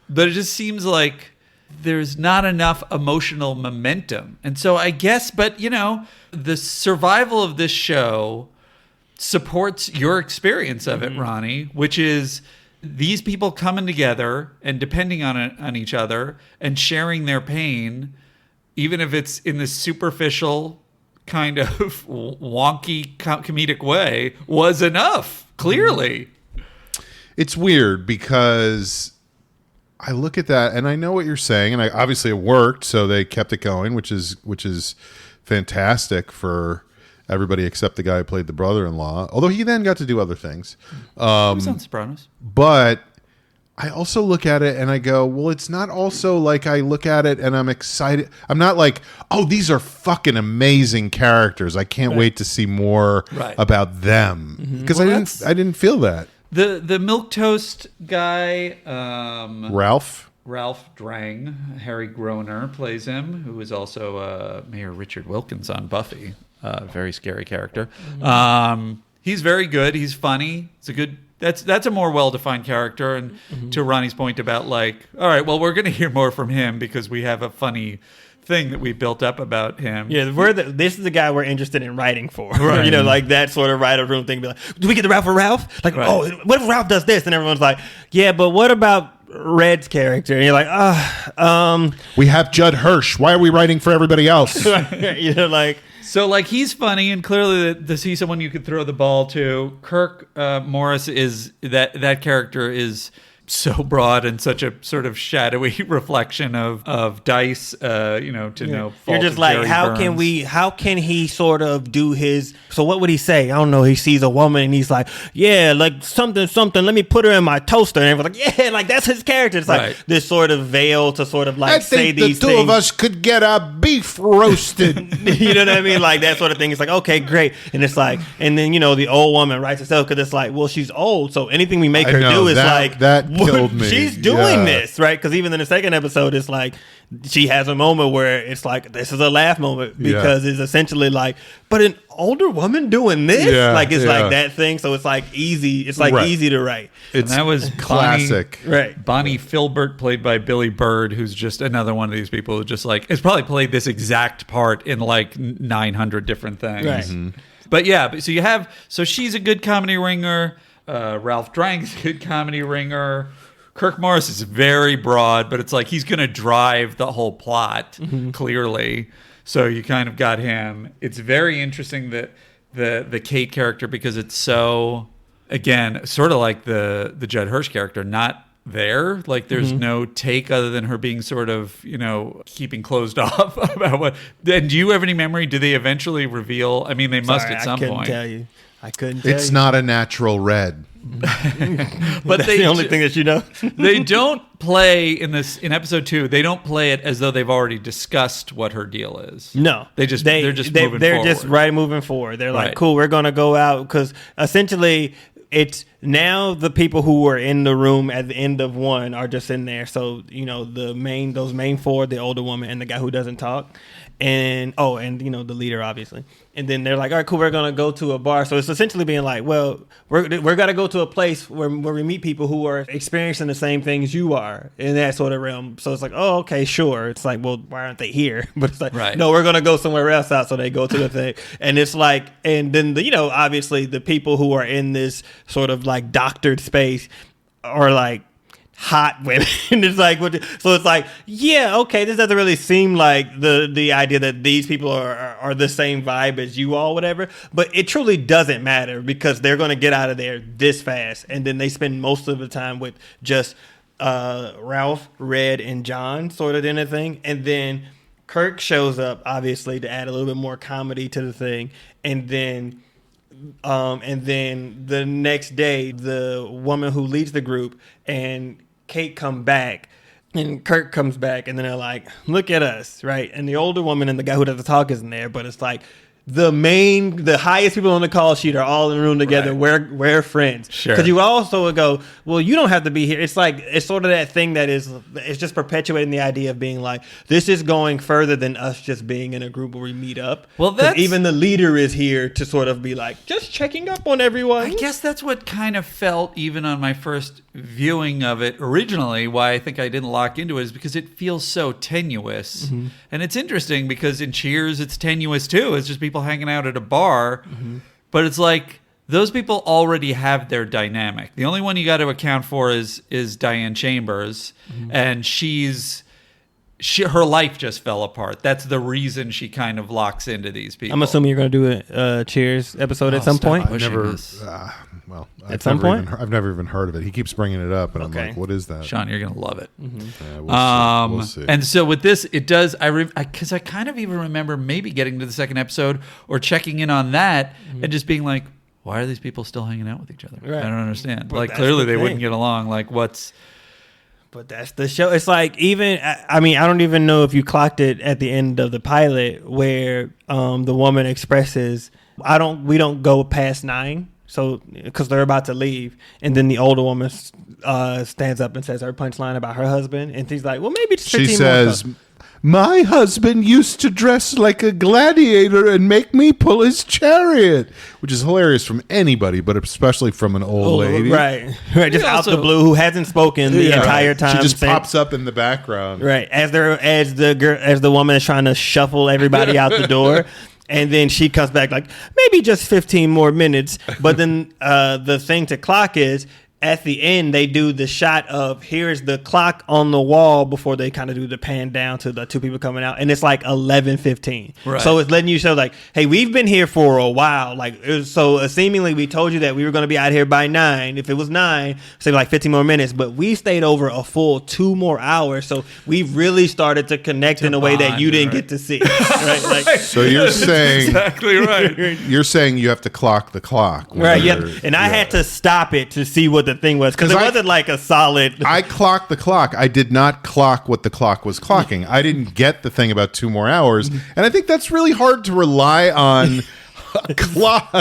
But it just seems like there's not enough emotional momentum. And so I guess, but you know, the survival of this show supports your experience of it, Ronnie, which is these people coming together and depending on each other and sharing their pain, even if it's in this superficial kind of wonky comedic way, was enough, clearly. It's weird because I look at that and I know what you're saying, and obviously it worked, so they kept it going, which is fantastic for everybody except the guy who played the brother-in-law. Although he then got to do other things. He was on Sopranos. But I also look at it and I go, well, it's not also like I look at it and I'm excited. I'm not like, oh, these are fucking amazing characters. I can't wait to see more about them, because I didn't feel that. The milquetoast guy, Ralph Drang, Harry Groener plays him, who is also Mayor Richard Wilkins on Buffy. Very scary character. He's very good. He's funny. It's a good. That's a more well-defined character. And to Ronnie's point about like, all right, well, we're going to hear more from him because we have a funny thing that we built up about him. Yeah, this is the guy we're interested in writing for. Right. You know, like that sort of writer room thing. Be like, do we get the Ralph for Ralph? Like, Right. oh, what if Ralph does this? And everyone's like, yeah, but what about Red's character? And you're like, We have Judd Hirsch. Why are we writing for everybody else? you know, like. So, like, he's funny, and clearly to see someone you could throw the ball to. Kirk Morris is that character is so broad and such a sort of shadowy reflection of Dice. You know, to know. You're just like, how can he sort of do his? So what would he say? I don't know. He sees a woman and he's like, yeah, like something. Let me put her in my toaster. And everyone's like, yeah, like that's his character. It's like Right. this sort of veil to sort of like I say think the these two things. of us could get a beef roasted. You know what I mean? Like that sort of thing. It's like, okay, great. And it's like, and then, you know, the old woman writes herself because it's like, well, she's old. So anything we make I her know, do is that- like, that what- killed me. she's doing Yeah. this, right? Because even in the second episode, it's like, she has a moment where it's like, this is a laugh moment because it's essentially like, but an older woman doing this? Yeah, like, it's yeah. like that thing. So it's like easy. It's like Right. easy to write. And that was classic. Right. Bonnie Filbert, played by Billy Bird, who's just another one of these people who just like has probably played this exact part in like 900 different things. Right. But yeah, so she's a good comedy ringer. Ralph Drank's a good comedy ringer. Kirk Morris is very broad, but it's like he's going to drive the whole plot clearly. So you kind of got him. It's very interesting that the Kate character, because it's so, again, sort of like the Judd Hirsch character, not there. Like there's no take other than her being sort of, you know, keeping closed off about what. And do you have any memory? Do they eventually reveal? I mean, they must Sorry, at some I couldn't point. tell you. I couldn't tell It's you. not a natural red. But That's the only thing that you know. They don't play in episode 2. They don't play it as though they've already discussed what her deal is. No, they're just moving they're forward. just moving forward. They're like, Right. cool, we're gonna go out because essentially it's now the people who were in the room at the end of one are just in there. So you know those main four, the older woman and the guy who doesn't talk, and you know the leader obviously. And then they're like, all right, cool, we're gonna go to a bar. So it's essentially being like, well, we're gonna go to a place where we meet people who are experiencing the same things you are in that sort of realm. So it's like, oh, okay, sure. It's like, well, why aren't they here? But it's like, Right. no, we're gonna go somewhere else out. So they go to the thing, and it's like, and then obviously the people who are in this sort of like doctored space are like hot women. It's like, so it's like, yeah, okay, this doesn't really seem like the idea that these people are the same vibe as you all, whatever. But it truly doesn't matter because they're going to get out of there this fast, and then they spend most of the time with just Ralph, Red, and John, sort of in a thing, and then Kirk shows up obviously to add a little bit more comedy to the thing, and then the next day, the woman who leads the group and Kate come back, and Kirk comes back, and then they're like, "Look at us, right?" And the older woman and the guy who doesn't talk isn't there, but it's like the highest people on the call sheet are all in the room together. Right. We're friends. Sure. Because you also would go, well, you don't have to be here. It's like, it's sort of that thing that it's just perpetuating the idea of being like, this is going further than us just being in a group where we meet up. Well, 'Cause that's- even the leader is here to sort of be like, just checking up on everyone. I guess that's what kind of felt, even on my first viewing of it originally, why I think I didn't lock into it, is because it feels so tenuous. Mm-hmm. And it's interesting because in Cheers, it's tenuous too. It's just people hanging out at a bar. Mm-hmm. But it's like those people already have their dynamic. The only one you got to account for is Diane Chambers. Mm-hmm. And her life just fell apart. That's the reason she kind of locks into these people. I'm assuming you're going to do a Cheers episode at some stop point. pushing Never. this. At some point? I've never even heard of it. He keeps bringing it up, and I'm Okay. like, "What is that?" Sean, you're going to love it. Yeah, we'll see. And so with this, it does. Because I kind of even remember maybe getting to the second episode or checking in on that and just being like, "Why are these people still hanging out with each other? Right. I don't understand. But Like that's clearly the they wouldn't thing. get along. Like what's But that's the show. It's like, even, I mean, I don't even know if you clocked it at the end of the pilot where the woman expresses, we don't go past 9. So, because they're about to leave, and then the older woman stands up and says her punchline about her husband, and she's like, "Well, maybe just 15 She more says, stuff." My husband used to dress like a gladiator and make me pull his chariot, which is hilarious from anybody, but especially from an old lady. Right. Just out also- the blue, who hasn't spoken the entire time. She just since- pops up in the background. Right. As the woman is trying to shuffle everybody out the door. And then she comes back like, maybe just 15 more minutes. But then the thing to clock is, at the end, they do the shot of here's the clock on the wall before they kind of do the pan down to the two people coming out. And it's like 11:15. Right. So it's letting you show like, hey, we've been here for a while. Like, seemingly we told you that we were going to be out here by 9. If it was 9, say like 15 more minutes. But we stayed over a full 2 more hours. So we really started to connect in a way that you didn't get to see. Right? Like, So you're saying Exactly right. you're saying you have to clock the clock. right. whether- Yep. And I had to stop it to see what the thing was because it 'Cause I- wasn't like a solid. I clocked the clock. I did not clock what the clock was clocking. I didn't get the thing about 2 more hours. And I think that's really hard to rely on a clock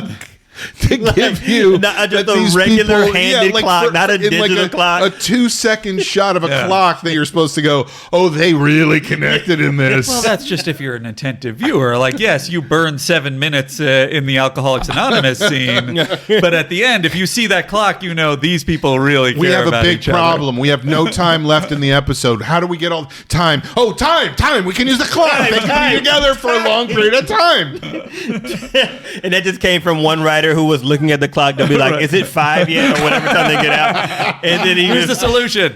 to give you not just that a these regular people- handed clock, not a in digital clock. A 2-second shot of a clock that you're supposed to go, oh, they really connected in this. Well, that's just if you're an attentive viewer. Like, yes, you burn 7 minutes in the Alcoholics Anonymous scene, but at the end, if you see that clock, you know these people really care We have a about big each other. problem. We have no time left in the episode. How do we get all time? Oh, time. We can use the clock. They can be together for a long period of time. And that just came from one writer who was looking at the clock. They'll be like, "Is it 5 yet?" or whatever time they get out. And then he Here's the just, solution.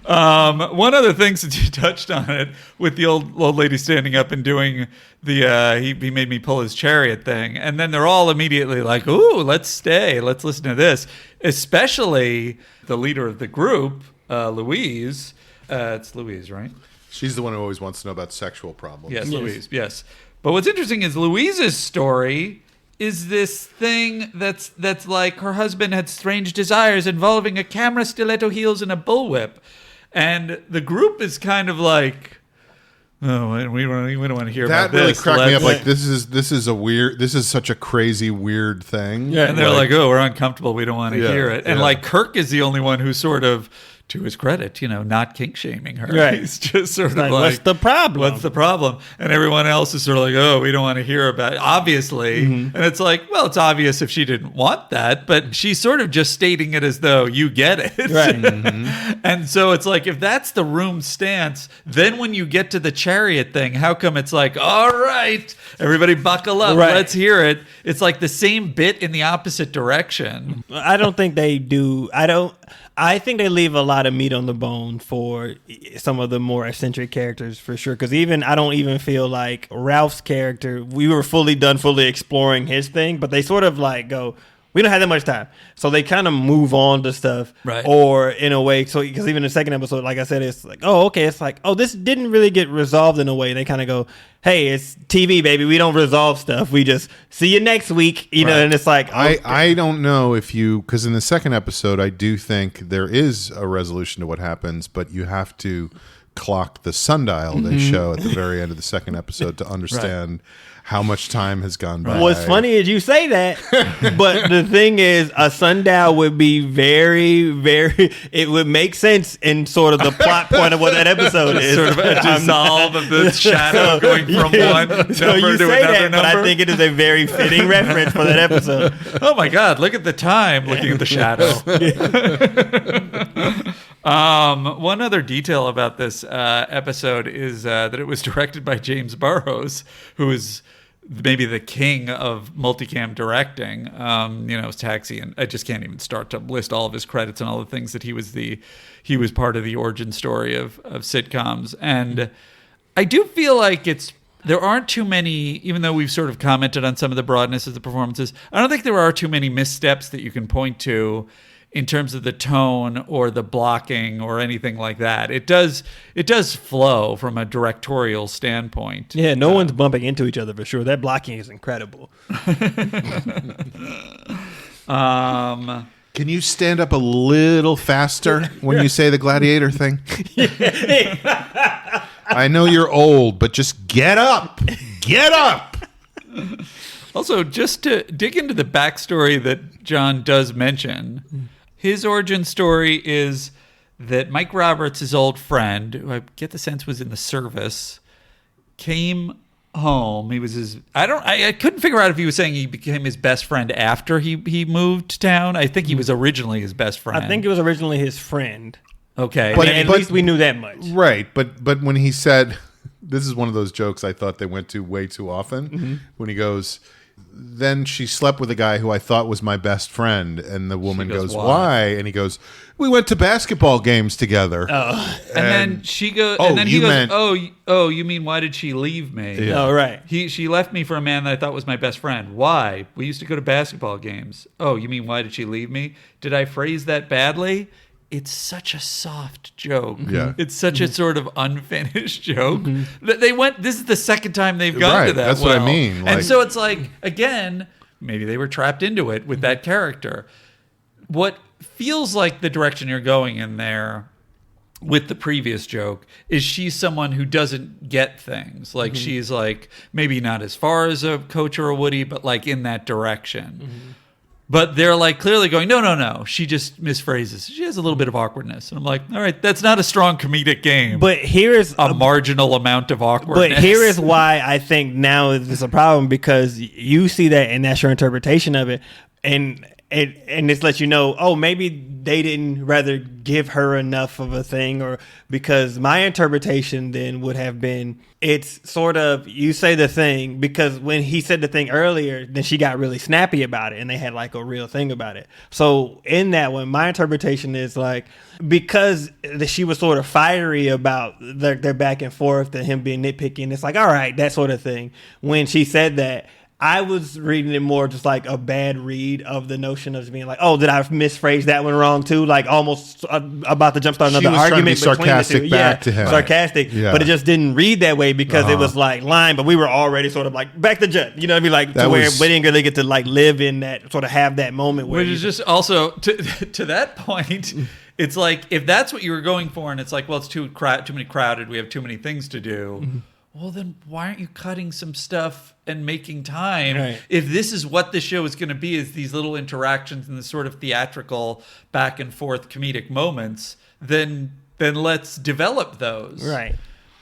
One other thing, since you touched on it, with the old lady standing up and doing the he made me pull his chariot thing, and then they're all immediately like, "Ooh, let's stay, let's listen to this." Especially the leader of the group, Louise. It's Louise, right? She's the one who always wants to know about sexual problems. Yes, Louise. Yes. But what's interesting is Louise's story is this thing that's like her husband had strange desires involving a camera, stiletto heels, and a bullwhip, and the group is kind of like, oh, we don't want to hear That about this. really cracked me up. Let's- Like this is such a crazy weird thing. Yeah. and they're like, oh, we're uncomfortable. We don't want to Yeah, hear it. And yeah. like Kirk is the only one who's sort of, to his credit, not kink shaming her. Right. He's just sort of like, like, what's the problem? What's the problem? And everyone else is sort of like, oh, we don't want to hear about it, obviously. Mm-hmm. And it's like, well, it's obvious if she didn't want that, but she's sort of just stating it as though you get it. Right. And so it's like, if that's the room stance, then when you get to the chariot thing, how come it's like, all right, everybody buckle up, Right. let's hear it. It's like the same bit in the opposite direction. I don't think they do. I think they leave a lot of meat on the bone for some of the more eccentric characters for sure. Because I don't even feel like Ralph's character, we were fully exploring his thing, but they sort of like go, we don't have that much time. So they kind of move on to stuff. Right. Or in a way, so because even in the second episode, like I said, it's like, oh, okay. It's like, oh, this didn't really get resolved in a way. They kind of go, hey, it's TV, baby. We don't resolve stuff. We just see you next week. You know, and it's like, I don't know if because in the second episode, I do think there is a resolution to what happens, but you have to clock the sundial they show at the very end of the second episode to understand how much time has gone by. What's funny is you say that, but the thing is, a sundial would be very, very. It would make sense in sort of the plot point of what that episode is. Sort of a dissolve of the shadow going from one number So you to say another that, but I number. think it is a very fitting reference for that episode. Oh my God, look at the time looking at the shadow. One other detail about this episode is that it was directed by James Burrows, who is maybe the king of multicam directing. It's Taxi, and I just can't even start to list all of his credits and all the things that he was part of the origin story of sitcoms. And I do feel like there aren't too many, even though we've sort of commented on some of the broadness of the performances, I don't think there are too many missteps that you can point to in terms of the tone or the blocking or anything like that. It does flow from a directorial standpoint. Yeah, no one's bumping into each other for sure. That blocking is incredible. Can you stand up a little faster when you say the gladiator thing? I know you're old, but just get up. Get up. Also, just to dig into the backstory that John does mention, his origin story is that Mike Roberts, his old friend, who I get the sense was in the service, came home. He was his. I couldn't figure out if he was saying he became his best friend after he moved to town. I think he was originally his best friend. I think it was originally his friend. Okay, But- At least we knew that much. Right, but when he said, this is one of those jokes I thought they went to way too often. When he goes, then she slept with a guy who I thought was my best friend, and the woman goes, goes, "Why?" why? And he goes, we went to basketball games together. and then she goes, Oh, and then he you goes, meant- oh, you mean why did she leave me? Yeah. Oh, right. She left me for a man that I thought was my best friend. Why? We used to go to basketball games. Oh, you mean why did she leave me? Did I phrase that badly? It's such a soft joke. Yeah. It's such a sort of unfinished joke. They went. This is the second time they've gone Right, to that. that's what I well. mean, like- and so it's like, again, maybe they were trapped into it with that character. What feels like the direction you're going in there with the previous joke is she's someone who doesn't get things. Like she's like maybe not as far as a Coach or a Woody, but like in that direction. But they're like clearly going, no. She just misphrases. She has a little bit of awkwardness. And I'm like, all right, that's not a strong comedic game. But here's a marginal amount of awkwardness. But here is why I think now is a problem, because you see that and that's your interpretation of it, and this lets you know, oh, maybe they didn't rather give her enough of a thing, or because my interpretation then would have been it's sort of you say the thing because when he said the thing earlier, then she got really snappy about it and they had like a real thing about it. So in that one, my interpretation is like because she was sort of fiery about their back and forth and him being nitpicky, and it's like, all right, that sort of thing. When she said that, I was reading it more just like a bad read of the notion of being like, oh, did I misphrase that one wrong too? Like almost about to jumpstart She another was trying to argument be between the sarcastic two. back to him. Sarcastic, Yeah. but it just didn't read that way because it was like line, but we were already sort of like back to Judd. You know what I mean? Like That to where was- we didn't really get to like live in that sort of have that moment where Which is just also to that point, it's like if that's what you were going for, and it's like, well, it's too many crowded. We have too many things to do. Well, then why aren't you cutting some stuff and making time? Right. If this is what the show is going to be, is these little interactions and the sort of theatrical back and forth comedic moments, then let's develop those. right.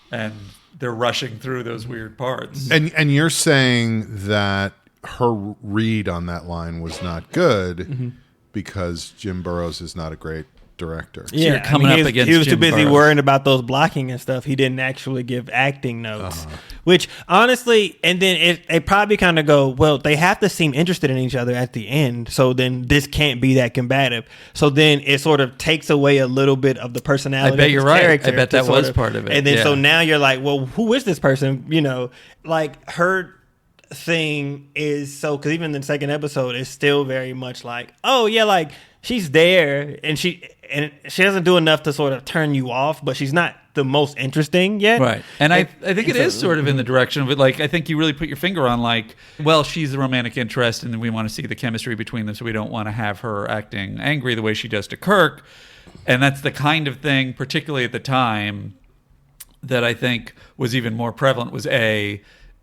And they're rushing through those weird parts. And you're saying that her read on that line was not good because Jim Burrows is not a great director. you're Yeah, coming I mean, up he was, against he was too Jim busy Burrows. worrying about those blocking and stuff. He didn't actually give acting notes, which honestly, and then it probably kind of go, well, they have to seem interested in each other at the end. So then this can't be that combative. So then it sort of takes away a little bit of the personality. I bet of you're his right. character I bet to that sort was part of it. And then Yeah. so now you're like, well, who is this person? You know, like her thing is so, because even in the second episode it's still very much like, oh yeah, like she's there and she doesn't do enough to sort of turn you off, but she's not the most interesting yet, Right. And I think it is sort of in the direction of it. Like, I think you really put your finger on, like, well, she's the romantic interest and we want to see the chemistry between them, so we don't want to have her acting angry the way she does to Kirk. And that's the kind of thing, particularly at the time, that I think was even more prevalent was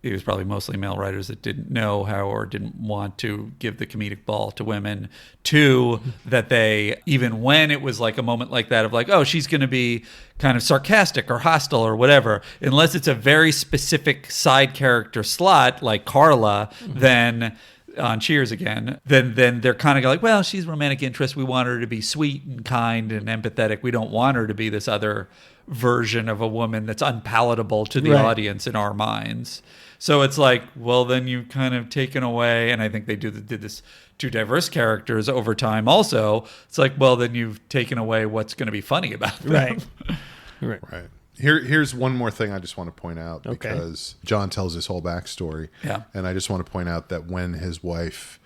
it was probably mostly male writers that didn't know how or didn't want to give the comedic ball to women. Two, that they, even when it was like a moment like that of like, oh, she's going to be kind of sarcastic or hostile or whatever, unless it's a very specific side character slot like Carla, then on Cheers again, then they're kind of like, well, she's romantic interest. We want her to be sweet and kind and empathetic. We don't want her to be this other version of a woman that's unpalatable to the Right. audience in our minds. So it's like, well, then you've kind of taken away, and I think they did this to diverse characters over time also. It's like, well, then you've taken away what's going to be funny about them. Right. Right. Here's one more thing I just want to point out Okay. because John tells his whole backstory. Yeah. And I just want to point out that when his wife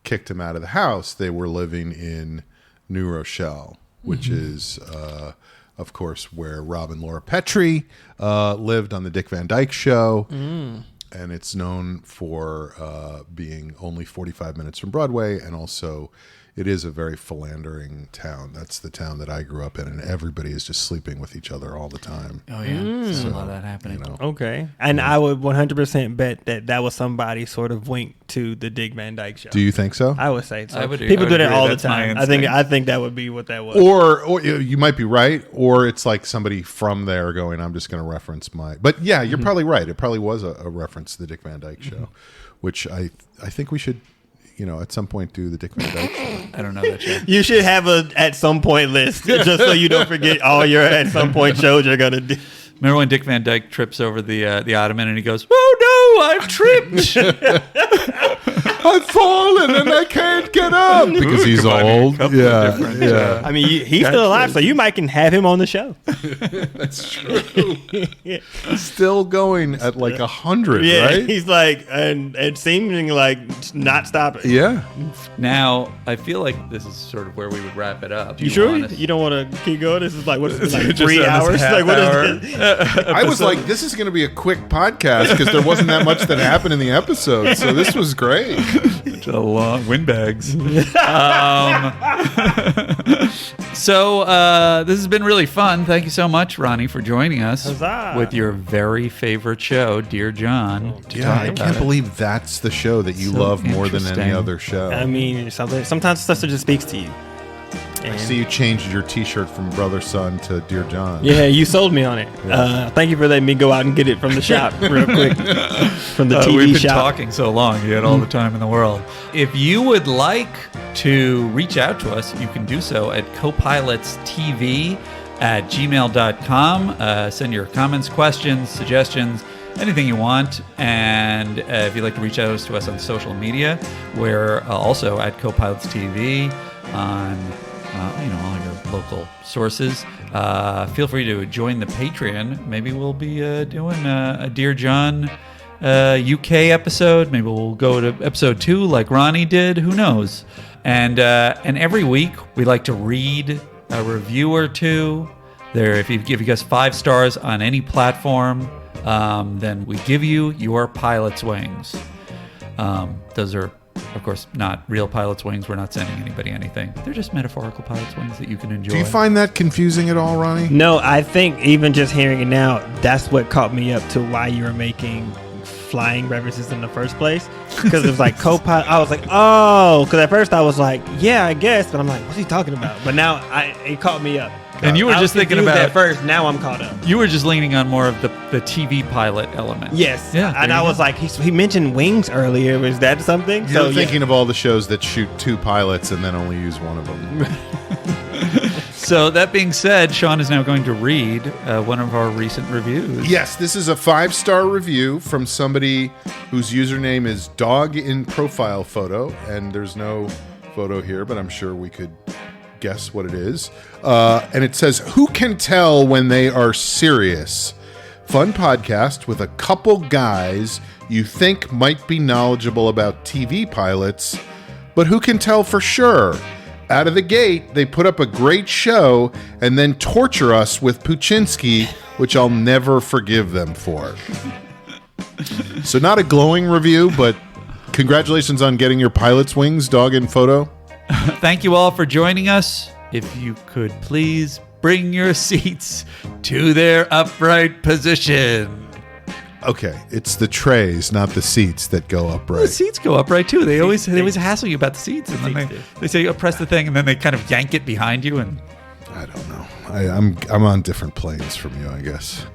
kicked him out of the house, they were living in New Rochelle, which is, of course, where Rob and Laura Petrie lived on the Dick Van Dyke Show. And it's known for being only 45 minutes from Broadway and also it is a very philandering town. That's the town that I grew up in, and everybody is just sleeping with each other all the time. Oh yeah, there's a lot of that happening. Okay. And I would 100% bet that was somebody sort of wink to the Dick Van Dyke Show. Do you think so? I would say so. I would People do that agree. all the That's my time. instinct. I think that would be what that was. Or you might be right, or it's like somebody from there going, I'm just going to reference my... But yeah, you're probably right. It probably was a reference to the Dick Van Dyke Show, which I think we should, at some point do the Dick Van Dyke Show. I don't know that show. You should have a at some point list just so you don't forget all your at some point shows you're going to do. Remember when Dick Van Dyke trips over the ottoman and he goes, "Oh no, I've tripped." I've fallen and I can't get up because he's old. Yeah. I mean, he's still alive, so you might can have him on the show. That's true. Still going at like 100, Yeah, right? he's like, and seeming like not stopping. Yeah. Now, I feel like this is sort of where we would wrap it up. You sure? want us- You don't want to keep going? This is like, what is it, like Just 3 on this hours? half Like, what hour. is this? I was like, this is going to be a quick podcast because there wasn't that much that happened in the episode. So this was great. Bunch of long windbags. So this has been really fun. Thank you so much, Ronnie, for joining us Huzzah. with your very favorite show, Dear John. to Yeah, talk I about can't it. believe that's the show that you So love more than any interesting. other show. I mean, sometimes stuff just speaks to you. I And- see you changed your T-shirt from Brother Son to Dear John. Yeah, you sold me on it. Thank you for letting me go out and get it from the shop real quick. From the TV We've been shop. talking so long. You had all the time in the world. If you would like to reach out to us, you can do so at copilotstv@gmail.com. Send your comments, questions, suggestions, anything you want. And if you'd like to reach out to us on social media, we're also at Copilots TV on all your local sources. Feel free to join the Patreon. Maybe we'll be doing a Dear John UK episode. Maybe we'll go to episode 2 like Ronnie did. Who knows? And every week we like to read a review or two. If you give us 5 stars on any platform, then we give you your pilot's wings. Those are, of course, not real pilot's wings. We're not sending anybody anything. They're just metaphorical pilot's wings that you can enjoy. Do you find that confusing at all, Ronnie? No, I think even just hearing it now, that's what caught me up to why you were making flying references in the first place. Because it was like co-pilot. I was like, oh, because at first I was like, yeah, I guess. But I'm like, what's he talking about? But now it caught me up. And you were I just was thinking confused about at first. Now I'm caught up. You were just leaning on more of the TV pilot element. Yes. Yeah. And there I you was go. like, he mentioned wings earlier. Was that something? You're yeah. thinking of all the shows that shoot 2 pilots and then only use one of them. So that being said, Sean is now going to read one of our recent reviews. Yes, this is a 5-star review from somebody whose username is Dog in Profile Photo, and there's no photo here, but I'm sure we could guess what it is. And it says, "Who can tell when they are serious? Fun podcast with a couple guys you think might be knowledgeable about TV pilots, but who can tell for sure? Out of the gate, they put up a great show and then torture us with Puchinsky, which I'll never forgive them for." So not a glowing review, but congratulations on getting your pilot's wings, Dog in Photo. Thank you all for joining us. If you could please bring your seats to their upright position. Okay, it's the trays, not the seats that go The upright. seats go upright too. They always hassle you about the seats, and then they say, press the thing, and then they kind of yank it behind you. And I don't know. I'm on different planes from you, I guess.